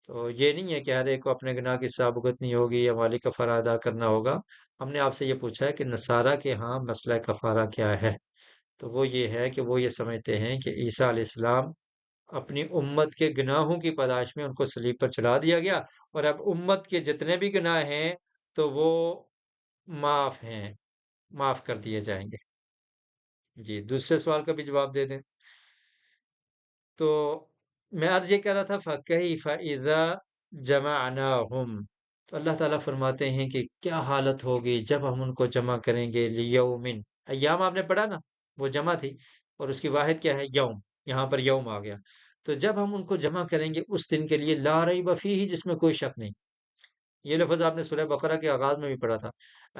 تو یہ نہیں ہے کہ ہر ایک کو اپنے گناہ کی سزا بھگتنی ہوگی یا مالی کفارہ ادا کرنا ہوگا۔ ہم نے آپ سے یہ پوچھا ہے کہ نصارہ کے ہاں مسئلہ کفارہ کیا ہے، تو وہ یہ ہے کہ وہ یہ سمجھتے ہیں کہ عیسیٰ علیہ السلام اپنی امت کے گناہوں کی پاداش میں ان کو صلیب پر چڑھا دیا گیا، اور اب امت کے جتنے بھی گناہ ہیں تو وہ معاف ہیں، معاف کر دیے جائیں گے۔ جی، دوسرے سوال کا بھی جواب دے دیں۔ تو میں عرض یہ کہہ رہا تھا، فَكَيْفَ إِذَا جَمَعْنَاهُمْ، تو اللہ تعالیٰ فرماتے ہیں کہ کیا حالت ہوگی جب ہم ان کو جمع کریں گے، لیومن، ایام آپ نے پڑھا نا، وہ جمع تھی، اور اس کی واحد کیا ہے؟ یوم، یہاں پر یوم آ گیا۔ تو جب ہم ان کو جمع کریں گے اس دن کے لیے، لا ریب فیہ، جس میں کوئی شک نہیں۔ یہ لفظ آپ نے سورہ بقرہ کے آغاز میں بھی پڑھا تھا،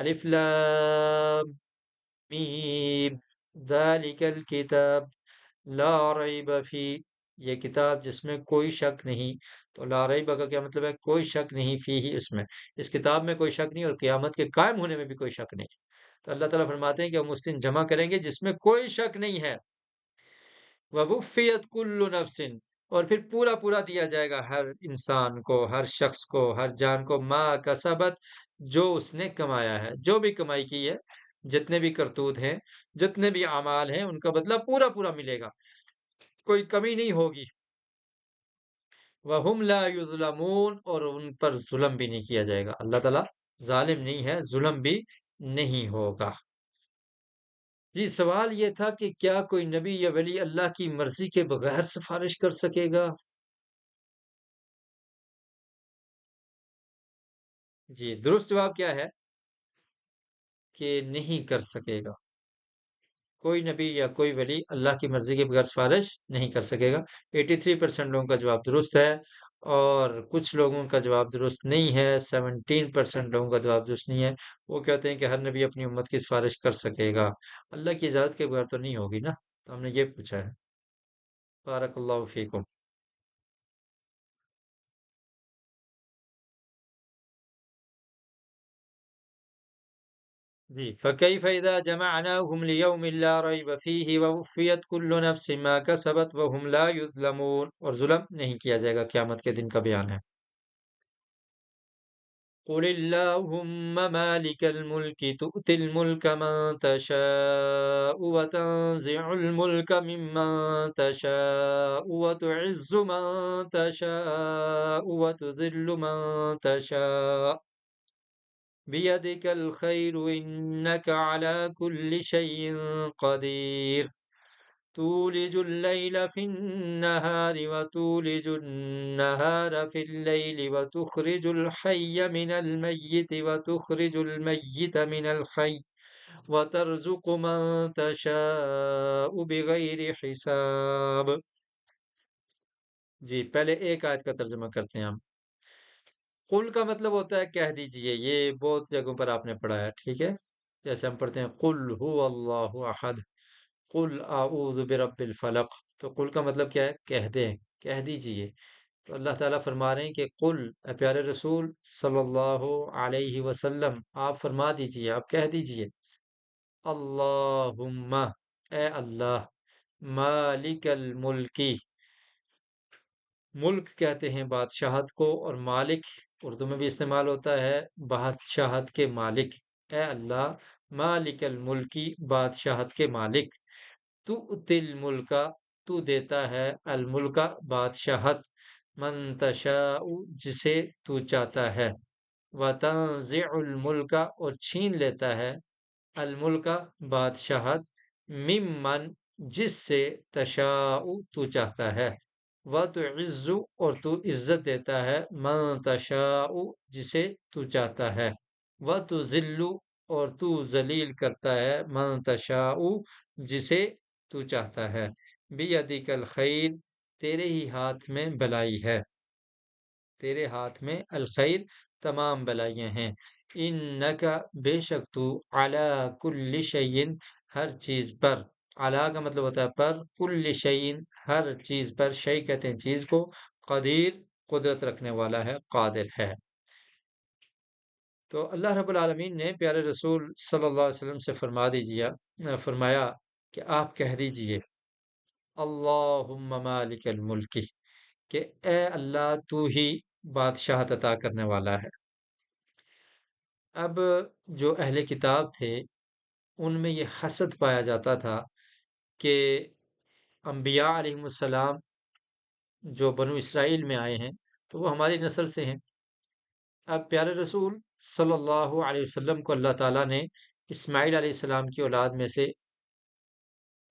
الف لام میم، ذالک الکتاب لا ریب فی، یہ کتاب جس میں کوئی شک نہیں۔ تو لا ریب کا کیا مطلب ہے؟ کوئی شک نہیں، فی ہی، اس میں، اس کتاب میں کوئی شک نہیں، اور قیامت کے قائم ہونے میں بھی کوئی شک نہیں۔ تو اللہ تعالیٰ فرماتے ہیں کہ ہم اس دن جمع کریں گے جس میں کوئی شک نہیں ہے، وَوُفِّيَتْ كُلُّ نَفْسٍ، اور پھر پورا پورا دیا جائے گا ہر انسان کو، ہر شخص کو، ہر جان کو، ما کسبت، جو اس نے کمایا ہے، جو بھی کمائی کی ہے، جتنے بھی کرتوت ہیں، جتنے بھی اعمال ہیں، ان کا بدلہ پورا پورا ملے گا، کوئی کمی نہیں ہوگی۔ وَهُمْ لَا يُظْلَمُونَ، اور ان پر ظلم بھی نہیں کیا جائے گا۔ اللہ تعالیٰ ظالم نہیں ہے، ظلم بھی نہیں ہوگا۔ جی، سوال یہ تھا کہ کیا کوئی نبی یا ولی اللہ کی مرضی کے بغیر سفارش کر سکے گا؟ جی، درست جواب کیا ہے؟ کہ نہیں کر سکے گا۔ کوئی نبی یا کوئی ولی اللہ کی مرضی کے بغیر سفارش نہیں کر سکے گا۔ 83% لوگوں کا جواب درست ہے، اور کچھ لوگوں کا جواب درست نہیں ہے، 17% لوگوں کا جواب درست نہیں ہے۔ وہ کہتے ہیں کہ ہر نبی اپنی امت کی سفارش کر سکے گا، اللہ کی اجازت کے بغیر تو نہیں ہوگی نا، تو ہم نے یہ پوچھا ہے۔ بارک اللہ فیکم۔ جی، فَكَيْفَ إِذَا جَمَعْنَاهُمْ لِيَوْمٍ لَا رَيْبَ فِيهِ وَوُفِّيَتْ كُلُّ نَفْسٍ مَا كَسَبَتْ وَهُمْ لَا يُظْلَمُونَ، اور ظلم نہیں کیا جائے گا، قیامت کے دن کا بیان ہے۔ قُلِ اللَّهُمَّ مَالِكَ الْمُلْكِ تُؤْتِي الْمُلْكَ مَن تَشَاءُ وَتَنزِعُ الْمُلْكَ مِمَّن تَشَاءُ وَتُعِزُّ مَن تَشَاءُ وَتُذِلُّ مَن تَشَاءُ بِيَدِكَ الْخَيْرُ إِنَّكَ عَلَى كُلِّ شَيْءٍ قَدِيرٌ۔ تولج الليل في النهار وتولج النهار في الليل وتخرج الحي من الميت وتخرج الميت من الحي وترزق من تشاء بغیر حساب. جی پہلے ایک آیت کا ترجمہ کرتے ہیں ہم. قل کا مطلب ہوتا ہے کہہ دیجئے. یہ بہت جگہوں پر آپ نے پڑھا ہے، ٹھیک ہے. جیسے ہم پڑھتے ہیں قل هو اللہ احد، قل اعوذ برب الفلق. تو قل کا مطلب کیا ہے؟ کہہ دیں، کہہ دیجئے. تو اللہ تعالیٰ فرما رہے ہیں کہ قل، اے پیارے رسول صلی اللہ علیہ وسلم، آپ فرما دیجئے، آپ کہہ دیجئے، اللہم، اے اللہ، مالک الملکی، ملک کہتے ہیں بادشاہت کو، اور مالک اردو میں بھی استعمال ہوتا ہے بادشاہت کے مالک. اے اللہ، مالک الملکی، بادشاہت کے مالک، تو تل ملکا، تو دیتا ہے الملکا، بادشاہت، من تشاء، جسے تو چاہتا ہے، وتنزع الملکا، اور چھین لیتا ہے الملکا، بادشاہت، ممن، جس سے تشاء، تو چاہتا ہے، وتعز، اور تو عزت دیتا ہے، من تشاء، جسے تو چاہتا ہے، وتذل، اور تو ذلیل کرتا ہے، من تشاء، جسے تو چاہتا ہے، بیدک الخیر، تیرے ہی ہاتھ میں بلائی ہے، تیرے ہاتھ میں الخیر، تمام بلائیاں ہیں. انکا، بے شک تو، علی کل شیء، ہر چیز پر، علی کا مطلب ہوتا ہے پر، کل شیء، ہر چیز پر، شیء کہتے ہیں چیز کو، قدیر، قدرت رکھنے والا ہے، قادر ہے. تو اللہ رب العالمین نے پیارے رسول صلی اللہ علیہ وسلم سے فرمایا کہ آپ کہہ دیجئے، اللہم مالک الملکی، کہ اے اللہ تو ہی بادشاہت عطا کرنے والا ہے. اب جو اہل کتاب تھے ان میں یہ حسد پایا جاتا تھا کہ انبیاء علیہم السلام جو بنو اسرائیل میں آئے ہیں تو وہ ہماری نسل سے ہیں. اب پیارے رسول صلی اللہ علیہ وسلم کو اللہ تعالیٰ نے اسماعیل علیہ السلام کی اولاد میں سے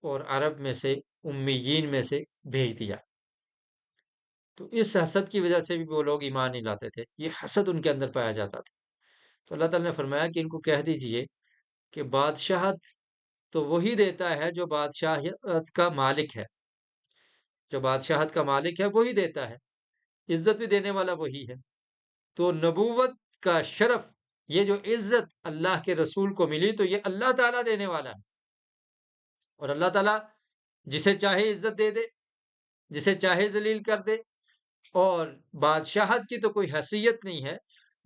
اور عرب میں سے، امیین میں سے بھیج دیا. تو اس حسد کی وجہ سے بھی وہ لوگ ایمان نہیں لاتے تھے، یہ حسد ان کے اندر پایا جاتا تھا. تو اللہ تعالیٰ نے فرمایا کہ ان کو کہہ دیجئے کہ بادشاہت تو وہی دیتا ہے جو بادشاہت کا مالک ہے، جو بادشاہت کا مالک ہے وہی دیتا ہے، عزت بھی دینے والا وہی ہے. تو نبوت کا شرف، یہ جو عزت اللہ کے رسول کو ملی تو یہ اللہ تعالیٰ دینے والا ہے. اور اللہ تعالیٰ جسے چاہے عزت دے دے، جسے چاہے ذلیل کر دے. اور بادشاہت کی تو کوئی حیثیت نہیں ہے،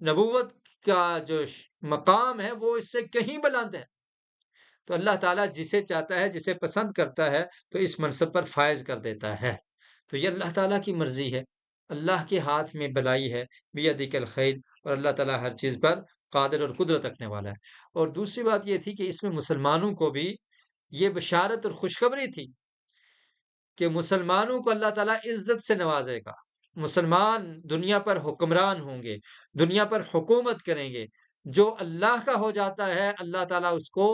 نبوت کا جو مقام ہے وہ اس سے کہیں بلند ہے. تو اللہ تعالیٰ جسے چاہتا ہے، جسے پسند کرتا ہے تو اس منصب پر فائز کر دیتا ہے. تو یہ اللہ تعالیٰ کی مرضی ہے، اللہ کے ہاتھ میں بلائی ہے، بیدک الخیر، اور اللہ تعالیٰ ہر چیز پر قادر اور قدرت رکھنے والا ہے. اور دوسری بات یہ تھی کہ اس میں مسلمانوں کو بھی یہ بشارت اور خوشخبری تھی کہ مسلمانوں کو اللہ تعالیٰ عزت سے نوازے گا، مسلمان دنیا پر حکمران ہوں گے، دنیا پر حکومت کریں گے. جو اللہ کا ہو جاتا ہے اللہ تعالیٰ اس کو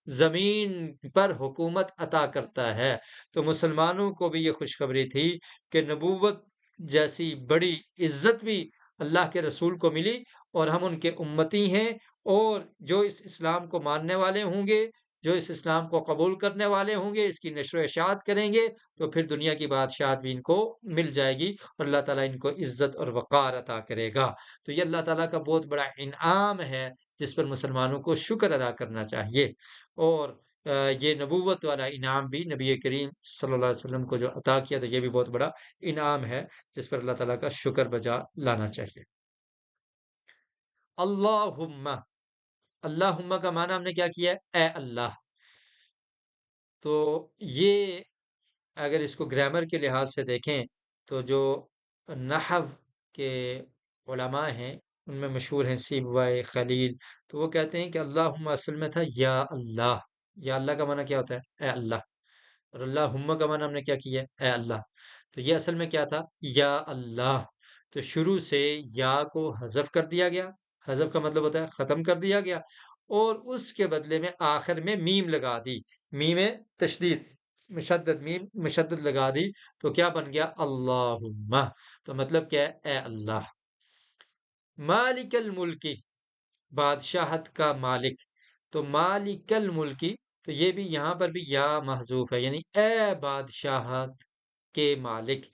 زمین پر حکومت عطا کرتا ہے. تو مسلمانوں کو بھی یہ خوشخبری تھی کہ نبوت جیسی بڑی عزت بھی اللہ کے رسول کو ملی، اور ہم ان کے امتی ہیں. اور جو اس اسلام کو ماننے والے ہوں گے، جو اس اسلام کو قبول کرنے والے ہوں گے، اس کی نشر و اشاعت کریں گے، تو پھر دنیا کی بادشاہت بھی ان کو مل جائے گی، اور اللہ تعالیٰ ان کو عزت اور وقار عطا کرے گا. تو یہ اللہ تعالیٰ کا بہت بڑا انعام ہے جس پر مسلمانوں کو شکر ادا کرنا چاہیے. اور یہ نبوت والا انعام بھی نبی کریم صلی اللہ علیہ وسلم کو جو عطا کیا، تو یہ بھی بہت بڑا انعام ہے جس پر اللہ تعالیٰ کا شکر بجا لانا چاہیے. اللہم، اللہم کا معنی ہم نے کیا کیا ہے؟ اے اللہ. تو یہ اگر اس کو گرامر کے لحاظ سے دیکھیں تو جو نحو کے علماء ہیں ان میں مشہور ہیں سیبوائے خلیل، تو وہ کہتے ہیں کہ اللہم اصل میں تھا یا اللہ. یا اللہ کا معنی کیا ہوتا ہے؟ اے اللہ. اور اللہم کا معنی ہم نے کیا کیا ہے؟ اے اللہ. تو یہ اصل میں کیا تھا؟ یا اللہ. تو شروع سے یا کو حذف کر دیا گیا، حذف کا مطلب ہوتا ہے ختم کر دیا گیا، اور اس کے بدلے میں آخر میں میم لگا دی، میم تشدید. مشدد میم مشدد لگا دی تو کیا بن گیا؟ اللہم. تو مطلب کیا ہے؟ اے اللہ. مالک الملکی، بادشاہت کا مالک. تو مالک الملکی، تو یہ بھی یہاں پر بھی یا محذوف ہے، یعنی اے بادشاہت کے مالک،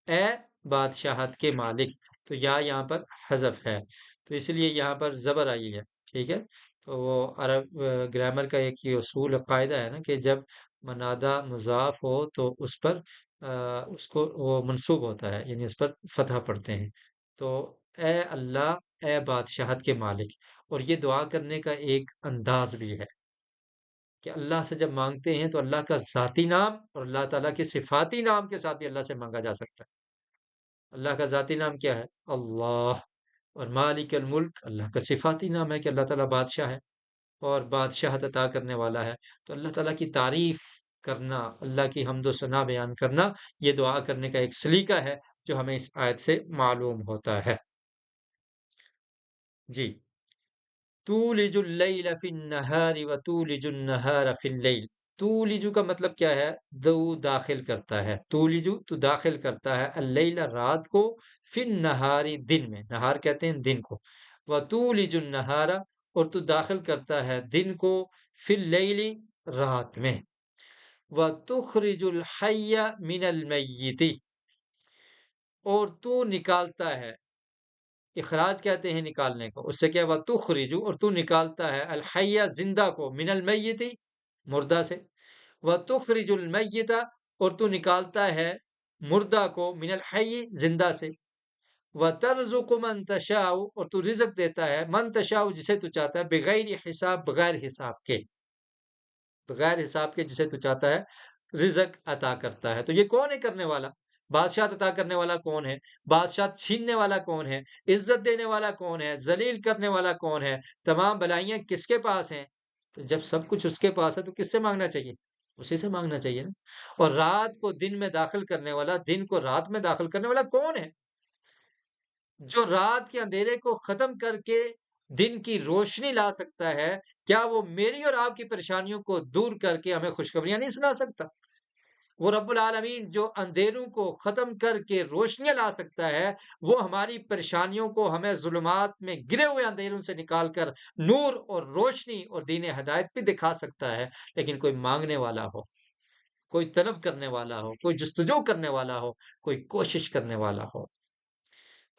اے بادشاہت کے مالک. تو یا یہاں پر حذف ہے، تو اس لیے یہاں پر زبر آئی ہے. ٹھیک ہے. تو وہ عرب گرامر کا ایک یہ اصول قاعدہ ہے نا کہ جب منادہ مضاف ہو تو اس پر اس کو وہ منصوب ہوتا ہے، یعنی اس پر فتح پڑھتے ہیں. تو اے اللہ، اے بادشاہت کے مالک. اور یہ دعا کرنے کا ایک انداز بھی ہے کہ اللہ سے جب مانگتے ہیں تو اللہ کا ذاتی نام اور اللہ تعالیٰ کے صفاتی نام کے ساتھ بھی اللہ سے مانگا جا سکتا ہے. اللہ کا ذاتی نام کیا ہے؟ اللہ. اور مالک الملک اللہ کا صفاتی نام ہے کہ اللہ تعالیٰ بادشاہ ہے اور بادشاہت عطا کرنے والا ہے. تو اللہ تعالیٰ کی تعریف کرنا، اللہ کی حمد و ثنا بیان کرنا، یہ دعا کرنے کا ایک سلیقہ ہے جو ہمیں اس آیت سے معلوم ہوتا ہے. جی. تولج اللیل فی النہار و تولج النہار فی اللیل. تولج کا مطلب کیا ہے؟ دو داخل کرتا ہے. تولج تو داخل کرتا ہے، اللیل رات کو، فی النہاری دن میں، نہار کہتے ہیں دن کو، و تولج النہار اور تو داخل کرتا ہے دن کو، فی اللیل رات میں، و تخرج الحی من المیت اور تو نکالتا ہے، اخراج کہتے ہیں نکالنے کو، اس سے کیا ہوا؟ تخرجو اور تو نکالتا ہے، الحیہ زندہ کو، من المیت مردہ سے، و تخرج المیت اور تو نکالتا ہے مردہ کو، من الحی زندہ سے، و ترزق من تشاء اور تو رزق دیتا ہے، من تشاء جسے تو چاہتا ہے، بغیر حساب بغیر حساب کے، بغیر حساب کے جسے تو چاہتا ہے رزق عطا کرتا ہے. تو یہ کون ہے کرنے والا؟ بادشاہ عطا کرنے والا کون ہے؟ بادشاہ چھیننے والا کون ہے؟ عزت دینے والا کون ہے؟ ذلیل کرنے والا کون ہے؟ تمام بلائیاں کس کے پاس ہیں؟ تو جب سب کچھ اس کے پاس ہے تو کس سے مانگنا چاہیے؟ اسی سے مانگنا چاہیے نا. اور رات کو دن میں داخل کرنے والا، دن کو رات میں داخل کرنے والا کون ہے؟ جو رات کے اندھیرے کو ختم کر کے دن کی روشنی لا سکتا ہے، کیا وہ میری اور آپ کی پریشانیوں کو دور کر کے ہمیں خوشخبریاں نہیں سنا سکتا؟ وہ رب العالمین جو اندھیروں کو ختم کر کے روشنیاں لا سکتا ہے، وہ ہماری پریشانیوں کو ہمیں ظلمات میں گرے ہوئے اندھیروں سے نکال کر نور اور روشنی اور دین ہدایت بھی دکھا سکتا ہے. لیکن کوئی مانگنے والا ہو، کوئی طلب کرنے والا ہو، کوئی جستجو کرنے والا ہو، کوئی کوشش کرنے والا ہو.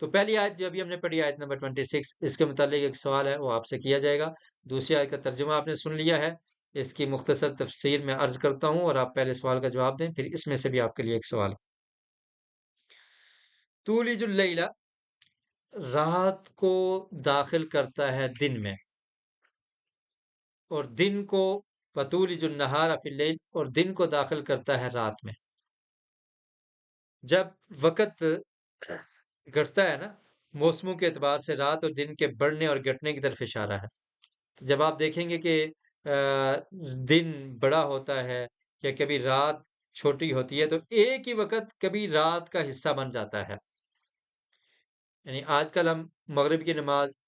تو پہلی آیت جو ابھی ہم نے پڑھی، آیت نمبر 26، اس کے متعلق ایک سوال ہے، وہ آپ سے کیا جائے گا. دوسری آیت کا ترجمہ آپ نے سن لیا ہے، اس کی مختصر تفسیر میں عرض کرتا ہوں اور آپ پہلے سوال کا جواب دیں، پھر اس میں سے بھی آپ کے لیے ایک سوال. تولج اللیل، رات کو داخل کرتا ہے دن میں، اور دن کو، فتولج النہار فی اللیل اور دن کو داخل کرتا ہے رات میں. جب وقت گھٹتا ہے نا، موسموں کے اعتبار سے رات اور دن کے بڑھنے اور گھٹنے کی طرف اشارہ ہے. تو جب آپ دیکھیں گے کہ دن بڑا ہوتا ہے یا کبھی رات چھوٹی ہوتی ہے، تو ایک ہی وقت کبھی رات کا حصہ بن جاتا ہے. یعنی آج کل ہم مغرب کی نماز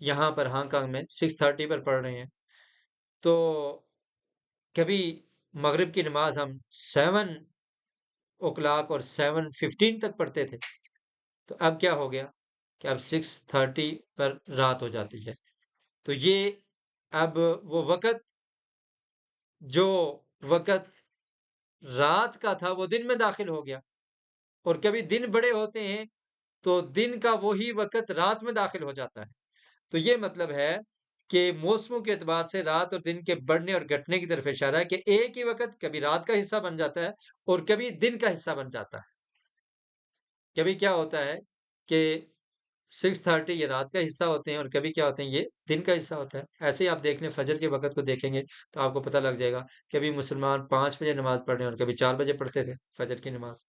یہاں پر ہانگ کانگ میں 6:30 پر پڑھ رہے ہیں، تو کبھی مغرب کی نماز ہم 7 o'clock اور 7:15 تک پڑھتے تھے. تو اب کیا ہو گیا کہ اب 6:30 پر رات ہو جاتی ہے. تو یہ اب وہ وقت، جو وقت رات کا تھا وہ دن میں داخل ہو گیا. اور کبھی دن بڑے ہوتے ہیں تو دن کا وہی وقت رات میں داخل ہو جاتا ہے. تو یہ مطلب ہے کہ موسموں کے اعتبار سے رات اور دن کے بڑھنے اور گھٹنے کی طرف اشارہ ہے کہ ایک ہی وقت کبھی رات کا حصہ بن جاتا ہے اور کبھی دن کا حصہ بن جاتا ہے. کبھی کیا ہوتا ہے کہ 6:30 یہ رات کا حصہ ہوتے ہیں اور کبھی کیا ہوتے ہیں یہ دن کا حصہ ہوتا ہے. ایسے ہی آپ دیکھ لیں، فجر کے وقت کو دیکھیں گے تو آپ کو پتہ لگ جائے گا، کبھی مسلمان 5 بجے نماز پڑھ رہے ہیں اور کبھی 4 بجے پڑھتے تھے فجر کی نماز.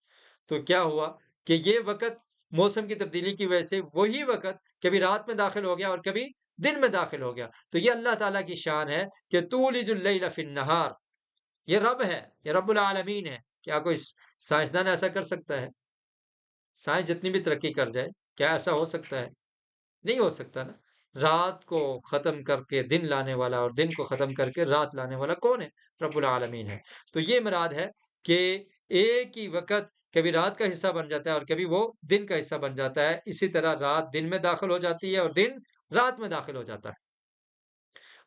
تو کیا ہوا کہ یہ وقت موسم کی تبدیلی کی وجہ سے وہی وقت کبھی رات میں داخل ہو گیا اور کبھی دن میں داخل ہو گیا. تو یہ اللہ تعالیٰ کی شان ہے کہ تولج اللیل فی النہار. یہ رب ہے، یہ رب العالمین ہے. کیا کوئی سائنسدان ایسا کر سکتا ہے؟ سائنس جتنی بھی ترقی کر جائے، کیا ایسا ہو سکتا ہے؟ نہیں ہو سکتا نا. رات کو ختم کر کے دن لانے والا اور دن کو ختم کر کے رات لانے والا کون ہے؟ رب العالمین ہے. تو یہ مراد ہے کہ ایک ہی وقت کبھی رات کا حصہ بن جاتا ہے اور کبھی وہ دن کا حصہ بن جاتا ہے، اسی طرح رات دن میں داخل ہو جاتی ہے اور دن رات میں داخل ہو جاتا ہے۔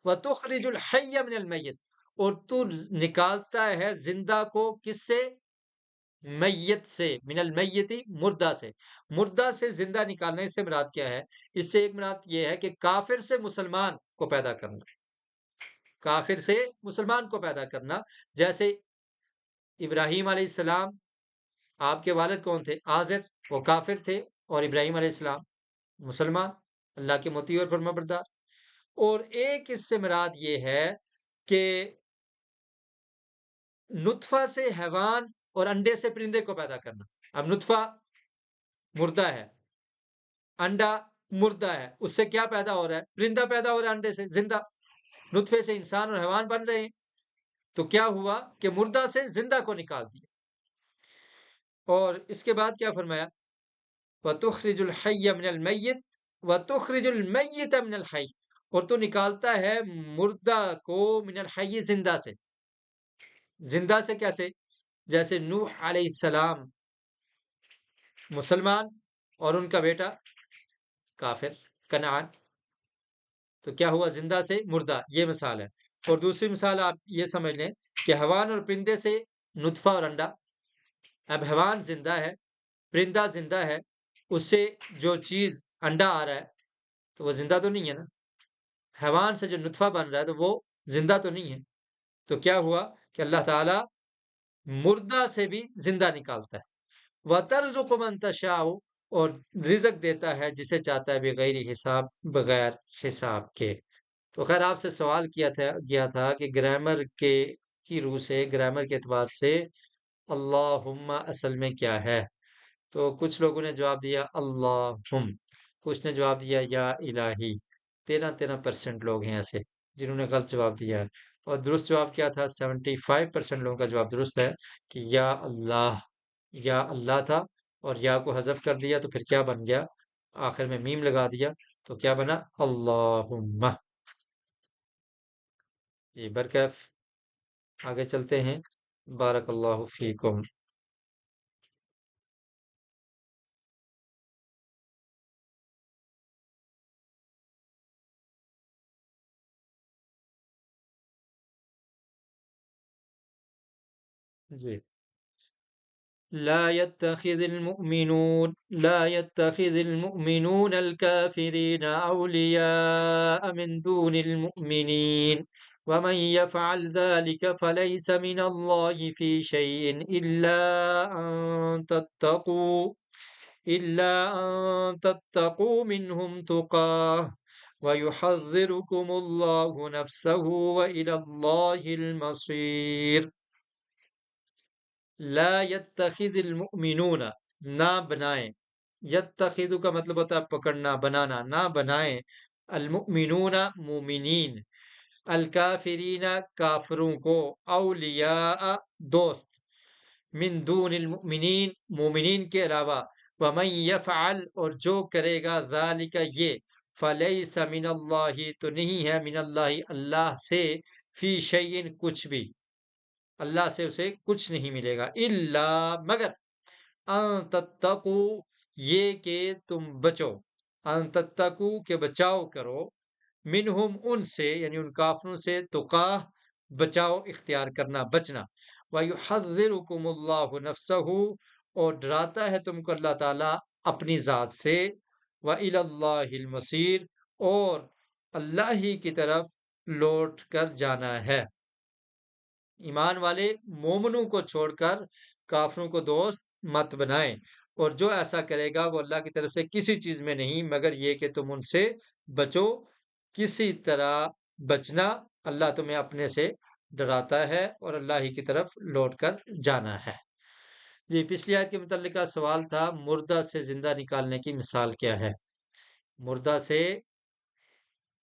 وَتُخْرِجُ الْحَيَّ مِنَ الْمَيِّتِ، اور تو نکالتا ہے زندہ کو کس سے؟ میت سے، من المیتی، مردہ سے۔ مردہ سے زندہ نکالنے سے مراد کیا ہے؟ اس سے ایک مراد یہ ہے کہ کافر سے مسلمان کو پیدا کرنا، کافر سے مسلمان کو پیدا کرنا۔ جیسے ابراہیم علیہ السلام، آپ کے والد کون تھے؟ آزر، وہ کافر تھے، اور ابراہیم علیہ السلام مسلمان، اللہ کے مطیع اور فرما بردار۔ اور ایک اس سے مراد یہ ہے کہ نطفہ سے حیوان اور انڈے سے پرندے کو پیدا کرنا۔ اب نطفہ مردہ ہے، انڈا مردہ ہے، اس سے کیا پیدا ہو رہا ہے؟ پرندہ پیدا ہو رہا ہے انڈے سے، زندہ۔ نطفے سے انسان اور حیوان بن رہے ہیں، تو کیا ہوا کہ مردہ سے زندہ کو نکال دیا۔ اور اس کے بعد کیا فرمایا؟ وَتُخْرِجُ الْحَيَّ مِنَ الْمَيِّتِ وَتُخْرِجُ الْمَيِّتَ مِنَ الْحَيِّ، اور تو نکالتا ہے مردہ کو من الحی، زندہ سے۔ زندہ سے کیسے؟ جیسے نوح علیہ السلام مسلمان اور ان کا بیٹا کافر، کنعان، تو کیا ہوا؟ زندہ سے مردہ، یہ مثال ہے۔ اور دوسری مثال آپ یہ سمجھ لیں کہ حیوان اور پرندے سے نطفہ اور انڈا۔ اب حیوان زندہ ہے، پرندہ زندہ ہے، اس سے جو چیز انڈا آ رہا ہے تو وہ زندہ تو نہیں ہے نا۔ حیوان سے جو نطفہ بن رہا ہے تو وہ زندہ تو نہیں ہے۔ تو کیا ہوا کہ اللہ تعالیٰ مردہ سے بھی زندہ نکالتا ہے۔ وَتَرْزُقُ مَن تَشَاءُ، اور رزق دیتا ہے جسے چاہتا ہے بغیر حساب، بغیر حساب کے۔ تو خیر آپ سے سوال کیا تھا کہ گرامر کی روح سے، گرامر کے اعتبار سے اللہم اصل میں کیا ہے؟ تو کچھ لوگوں نے جواب دیا اللہم، کچھ نے جواب دیا یا الہی۔ 13% لوگ ہیں ایسے جنہوں نے غلط جواب دیا ہے، اور درست جواب کیا تھا؟ 75% لوگوں کا جواب درست ہے کہ یا اللہ، یا اللہ تھا، اور یا کو حذف کر دیا تو پھر کیا بن گیا؟ آخر میں میم لگا دیا تو کیا بنا؟ اللہم۔ یہ برکیف آگے چلتے ہیں۔ بارک اللہ فیکم۔ جی، لا يتخذ المؤمنون الكافرين أولياء من دون المؤمنين ومن يفعل ذلك فليس من الله في شيء إلا أن تتقوا منهم تقاه ويحذركم الله نفسه وإلى الله المصير۔ لا يتخذ المؤمنون، نہ بنائیں، یتخذ کا مطلب ہوتا ہے پکڑنا، بنانا، نہ بنائیں، المؤمنون مومنین، الکافرین کافروں کو، اولیاء دوست، من دون المؤمنین مومنین کے علاوہ، ومن یفعل اور جو کرے گا ذالک یہ، فلیس من اللہ تو نہیں ہے، من اللہ اللہ سے، فی شیئن کچھ بھی، اللہ سے اسے کچھ نہیں ملے گا، الا مگر، ان تتقو یہ کہ تم بچو، ان تتقو کہ بچاؤ کرو، منہم ان سے یعنی ان کافروں سے، تقاہ بچاؤ اختیار کرنا، بچنا، وَيُحَذِّرُكُمُ اللَّهُ نَفْسَهُ اور ڈراتا ہے تم کو اللہ تعالیٰ اپنی ذات سے، وَإِلَى اللَّهِ الْمَصِيرُ اور اللہ ہی کی طرف لوٹ کر جانا ہے۔ ایمان والے مومنوں کو چھوڑ کر کافروں کو دوست مت بنائیں، اور جو ایسا کرے گا وہ اللہ کی طرف سے کسی چیز میں نہیں مگر یہ کہ تم ان سے بچو، کسی طرح بچنا، اللہ تمہیں اپنے سے ڈراتا ہے اور اللہ ہی کی طرف لوٹ کر جانا ہے۔ جی، پچھلی آیت کے متعلقہ سوال تھا مردہ سے زندہ نکالنے کی مثال کیا ہے؟ مردہ سے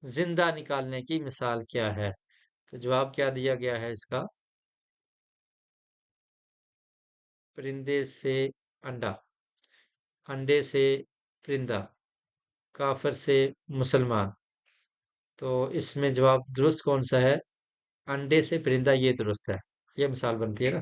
زندہ نکالنے کی مثال کیا ہے؟ تو جواب کیا دیا گیا ہے اس کا؟ پرندے سے انڈا، انڈے سے پرندہ، کافر سے مسلمان۔ تو اس میں جواب درست کون سا ہے؟ انڈے سے پرندہ، یہ درست ہے، یہ مثال بنتی ہے نا۔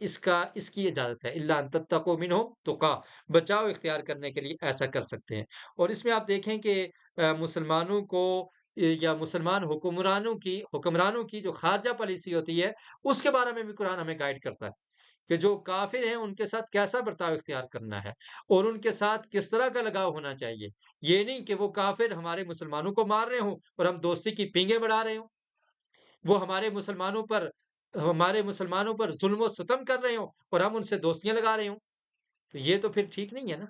اس کی اجازت ہے، الا ان تتقوا منهم تقا، بچاؤ اختیار کرنے کے لیے ایسا کر سکتے ہیں۔ اور اس میں آپ دیکھیں کہ مسلمانوں کو یا مسلمان حکمرانوں کی جو خارجہ پالیسی ہوتی ہے، اس کے بارے میں بھی قرآن ہمیں گائیڈ کرتا ہے کہ جو کافر ہیں ان کے ساتھ کیسا برتاؤ اختیار کرنا ہے اور ان کے ساتھ کس طرح کا لگاؤ ہونا چاہیے۔ یہ نہیں کہ وہ کافر ہمارے مسلمانوں کو مار رہے ہوں اور ہم دوستی کی پینگیں بڑھا رہے ہوں، وہ ہمارے مسلمانوں پر ظلم و ستم کر رہے ہوں اور ہم ان سے دوستیاں لگا رہے ہوں، تو یہ تو پھر ٹھیک نہیں ہے نا۔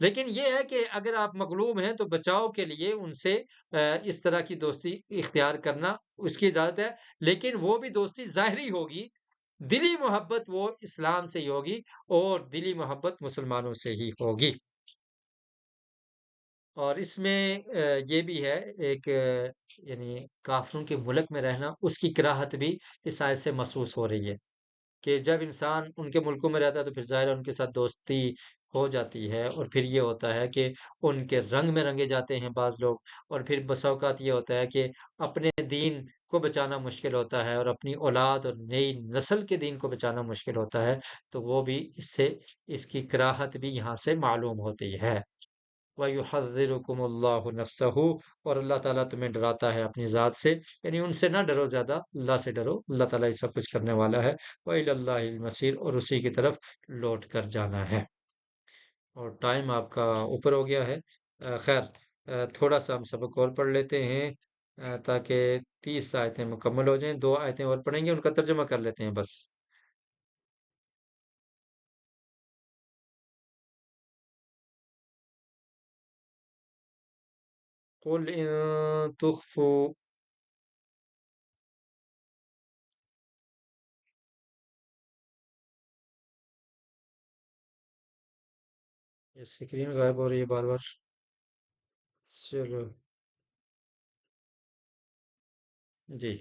لیکن یہ ہے کہ اگر آپ مغلوب ہیں تو بچاؤ کے لیے ان سے اس طرح کی دوستی اختیار کرنا اس کی اجازت ہے، لیکن وہ بھی دوستی ظاہری ہوگی، دلی محبت وہ اسلام سے ہی ہوگی اور دلی محبت مسلمانوں سے ہی ہوگی۔ اور اس میں یہ بھی ہے ایک یعنی کافروں کے ملک میں رہنا، اس کی کراہت بھی اس آیت سے محسوس ہو رہی ہے کہ جب انسان ان کے ملکوں میں رہتا ہے تو پھر ظاہر ہے ان کے ساتھ دوستی ہو جاتی ہے، اور پھر یہ ہوتا ہے کہ ان کے رنگ میں رنگے جاتے ہیں بعض لوگ، اور پھر بسا اوقات یہ ہوتا ہے کہ اپنے دین کو بچانا مشکل ہوتا ہے اور اپنی اولاد اور نئی نسل کے دین کو بچانا مشکل ہوتا ہے، تو وہ بھی اس کی کراہت بھی یہاں سے معلوم ہوتی ہے۔ وَيُحَذِّرُكُمُ اللَّهُ نَفْسَهُ، اور اللہ تعالیٰ تمہیں ڈراتا ہے اپنی ذات سے، یعنی ان سے نہ ڈرو زیادہ، اللہ سے ڈرو، اللہ تعالیٰ یہ سب کچھ کرنے والا ہے۔ وَإِلَى اللَّهِ الْمَصِيرُ، اور اسی کی طرف لوٹ کر جانا ہے۔ اور ٹائم آپ کا اوپر ہو گیا ہے، خیر تھوڑا سا ہم سبق اور پڑھ لیتے ہیں تاکہ 30 آیتیں مکمل ہو جائیں، 2 آیتیں اور پڑھیں گے، ان کا ترجمہ کر لیتے ہیں بس۔ قُلْ إِن تُخْفُوا، یہ اسکرین غائب ہو رہی ہے بار بار، چلو جی۔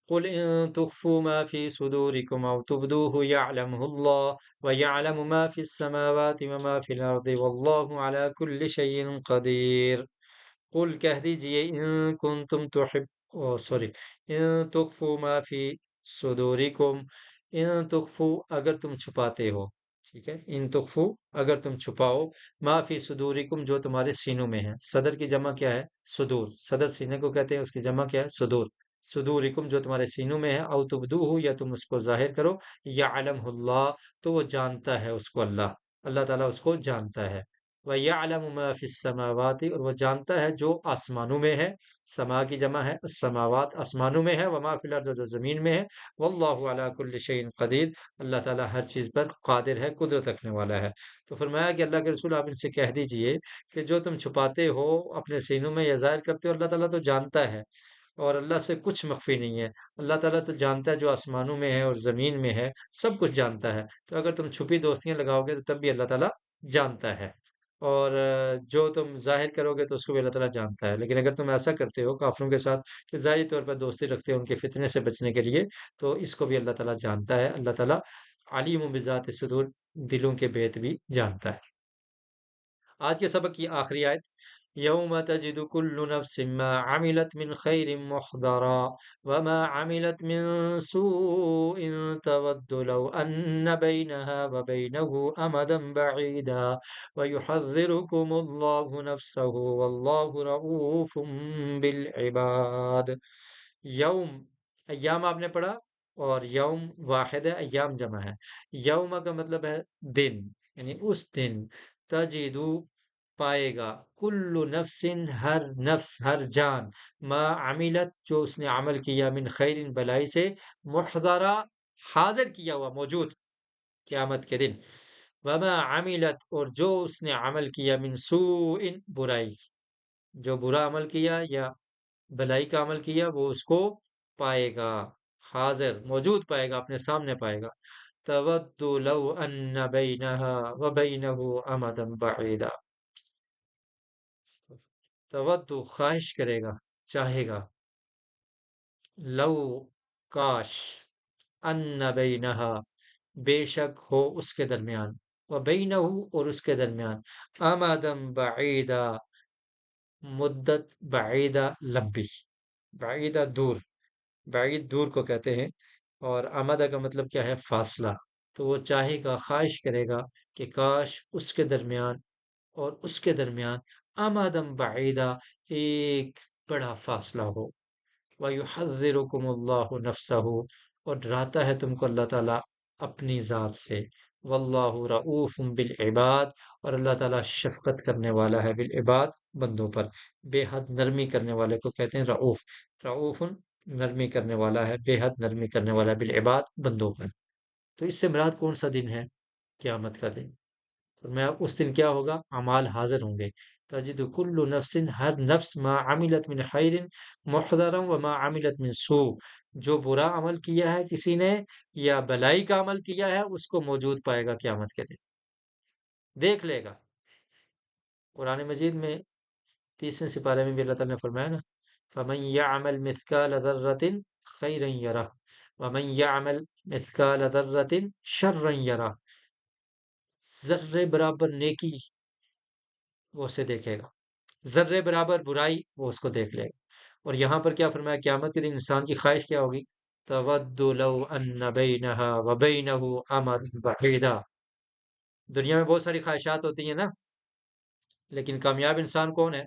قل إن تخفوا ما في صدوركم أو تبدوه يعلمه الله ويعلم ما في السماوات وما في الأرض والله على كل شيء قدير۔ قل کہہ دیجئے ان کنتم تحب سوری ان تخفوا ما فی صدورکم، ان تخفوا اگر تم چھپاتے ہو، ٹھیک ہے، ان تخفوا اگر تم چھپاؤ، ما فی صدورکم جو تمہارے سینوں میں ہے، صدر کی جمع کیا ہے؟ صدور، صدر سینے کو کہتے ہیں، اس کی جمع کیا ہے؟ صدور۔ صدورکم جو تمہارے سینوں میں ہے، او تبدوہ یا تم اس کو ظاہر کرو، یعلمہ اللہ تو وہ جانتا ہے اس کو اللہ، اللہ تعالیٰ اس کو جانتا ہے۔ وَيَعْلَمُ مَا فِي السَّمَاوَاتِ، اور وہ جانتا ہے جو آسمانوں میں ہے، سما کی جمع ہے السماوات، آسمانوں میں ہے، وَمَا فِي الْأَرْضِ جو زمین میں ہے، وَاللَّهُ عَلَى كُلِّ شَيْءٍ قدیر، اللہ تعالیٰ ہر چیز پر قادر ہے، قدرت رکھنے والا ہے۔ تو فرمایا کہ اللہ کے رسول آپ ان سے کہہ دیجئے کہ جو تم چھپاتے ہو اپنے سینوں میں یا ظاہر کرتے ہو، اللہ تعالیٰ تو جانتا ہے، اور اللہ سے کچھ مخفی نہیں ہے۔ اللہ تعالیٰ تو جانتا ہے جو آسمانوں میں ہے اور زمین میں ہے، سب کچھ جانتا ہے۔ تو اگر تم چھپی دوستیاں لگاؤ گے تو تب بھی اللہ تعالیٰ جانتا ہے، اور جو تم ظاہر کرو گے تو اس کو بھی اللہ تعالیٰ جانتا ہے۔ لیکن اگر تم ایسا کرتے ہو کافروں کے ساتھ کہ ظاہری طور پر دوستی رکھتے ہو ان کے فتنے سے بچنے کے لیے، تو اس کو بھی اللہ تعالیٰ جانتا ہے۔ اللہ تعالیٰ علیم بذات الصدور، دلوں کے بھید بھی جانتا ہے۔ آج کے سبق کی آخری آیت، یوم تجد کل نفس ما عملت من خیر محضرا وما عملت من سوء تود لو ان بینها وبینه امدا بعیدا ویحذرکم اللہ نفسه واللہ رؤوف بالعباد۔ یوم، ایام آپ نے پڑھا، اور یوم واحد ہے، ایام جمع ہے۔ یوم کا مطلب ہے دن، یعنی اس دن، تجدو پائے گا، کل نفس ہر نفس، ہر جان، ما عملت جو اس نے عمل کیا، من خیر بلائی سے، محضرا حاضر کیا ہوا، موجود قیامت کے دن، وما عملت اور جو اس نے عمل کیا، من سوء برائی، جو برا عمل کیا یا بھلائی کا عمل کیا وہ اس کو پائے گا، حاضر موجود پائے گا، اپنے سامنے پائے گا۔ تود لو ان بینہا وبینہ امدا بعیدا، تود خواہش کرے گا، چاہے گا، لو کاش، ان بینہا بے شک ہو اس کے درمیان، وبینہ اور اس کے درمیان، امدا بعیدا مدت بعیدہ لمبی، بعیدہ دور، بعید دور کو کہتے ہیں، اور آمدہ کا مطلب کیا ہے؟ فاصلہ. تو وہ چاہے گا، خواہش کرے گا کہ کاش اس کے درمیان اور اس کے درمیان امادم بعیدہ، ایک بڑا فاصلہ ہو. وَيُحَذِّرُكُمُ اللَّهُ نَفْسَهُ، اور ڈراتا ہے تم کو اللہ تعالیٰ اپنی ذات سے. واللہ رعوف بالعباد، اور اللہ تعالیٰ شفقت کرنے والا ہے بالعباد، بندوں پر. بے حد نرمی کرنے والے کو کہتے ہیں رعوف. رعوف نرمی کرنے والا ہے، بے حد نرمی کرنے والا ہے بالعباد، بندوں پر. تو اس سے مراد کون سا دن ہے؟ قیامت کا دن. فرمایا اس دن کیا ہوگا؟ اعمال حاضر ہوں گے. تجد کل نفس، ہر نفس، ما عملت من خیر محضرا وما عملت من سوء، جو برا عمل کیا ہے کسی نے یا بلائی کا عمل کیا ہے اس کو موجود پائے گا قیامت کے دن، دیکھ لے گا. قرآن مجید میں 30ویں سپارے میں بھی اللہ تعالیٰ نے فرمایا نا، فَمَن يَعْمَلْ مِثْقَالَ ذَرَّةٍ خَيْرًا يَرَهُ وَمَن يَعْمَلْ مِثْقَالَ ذَرَّةٍ شَرًّا يَرَهُ. ذرے برابر نیکی وہ اسے دیکھے گا، ذرے برابر برائی وہ اس کو دیکھ لے گا. اور یہاں پر کیا فرمایا؟ قیامت کے دن انسان کی خواہش کیا ہوگی؟ تود لو ان بینہا وبینہ امد بعیدا. دنیا میں بہت ساری خواہشات ہوتی ہیں نا، لیکن کامیاب انسان کون ہے؟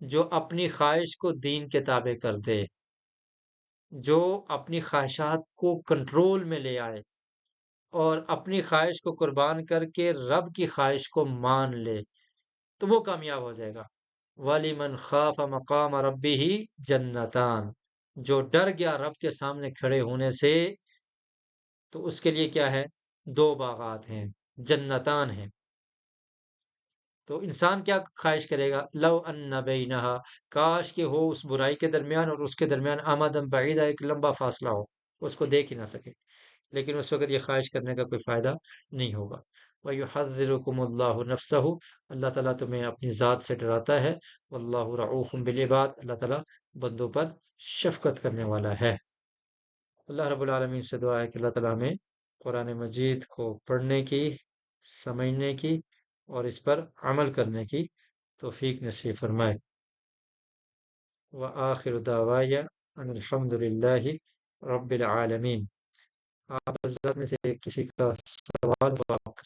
جو اپنی خواہش کو دین کے تابع کر دے، جو اپنی خواہشات کو کنٹرول میں لے آئے اور اپنی خواہش کو قربان کر کے رب کی خواہش کو مان لے، تو وہ کامیاب ہو جائے گا. وَلِمَنْ خَافَ مَقَامَ رَبِّهِ جَنَّتَانِ، جو ڈر گیا رب کے سامنے کھڑے ہونے سے تو اس کے لیے کیا ہے؟ دو باغات ہیں، جنتان ہیں. تو انسان کیا خواہش کرے گا؟ لو ان بینہا، کاش کہ ہو اس برائی کے درمیان اور اس کے درمیان امدن بعیدہ، ایک لمبا فاصلہ ہو، اس کو دیکھ ہی نہ سکے. لیکن اس وقت یہ خواہش کرنے کا کوئی فائدہ نہیں ہوگا. وَيُحَذِّرُكُمُ اللَّهُ نَفْسَهُ، اللہ تعالیٰ تمہیں اپنی ذات سے ڈراتا ہے. واللہ رعوف بالعباد، اللہ تعالیٰ بندوں پر شفقت کرنے والا ہے. اللہ رب العالمین سے دعا ہے کہ اللہ تعالیٰ ہمیں قرآن مجید کو پڑھنے کی، سمجھنے کی اور اس پر عمل کرنے کی توفیق نصیب فرمائے. وآخر دعوایا ان الحمد للہ رب العالمین. آپ حضرات میں سے کسی کا سوال ہو آپ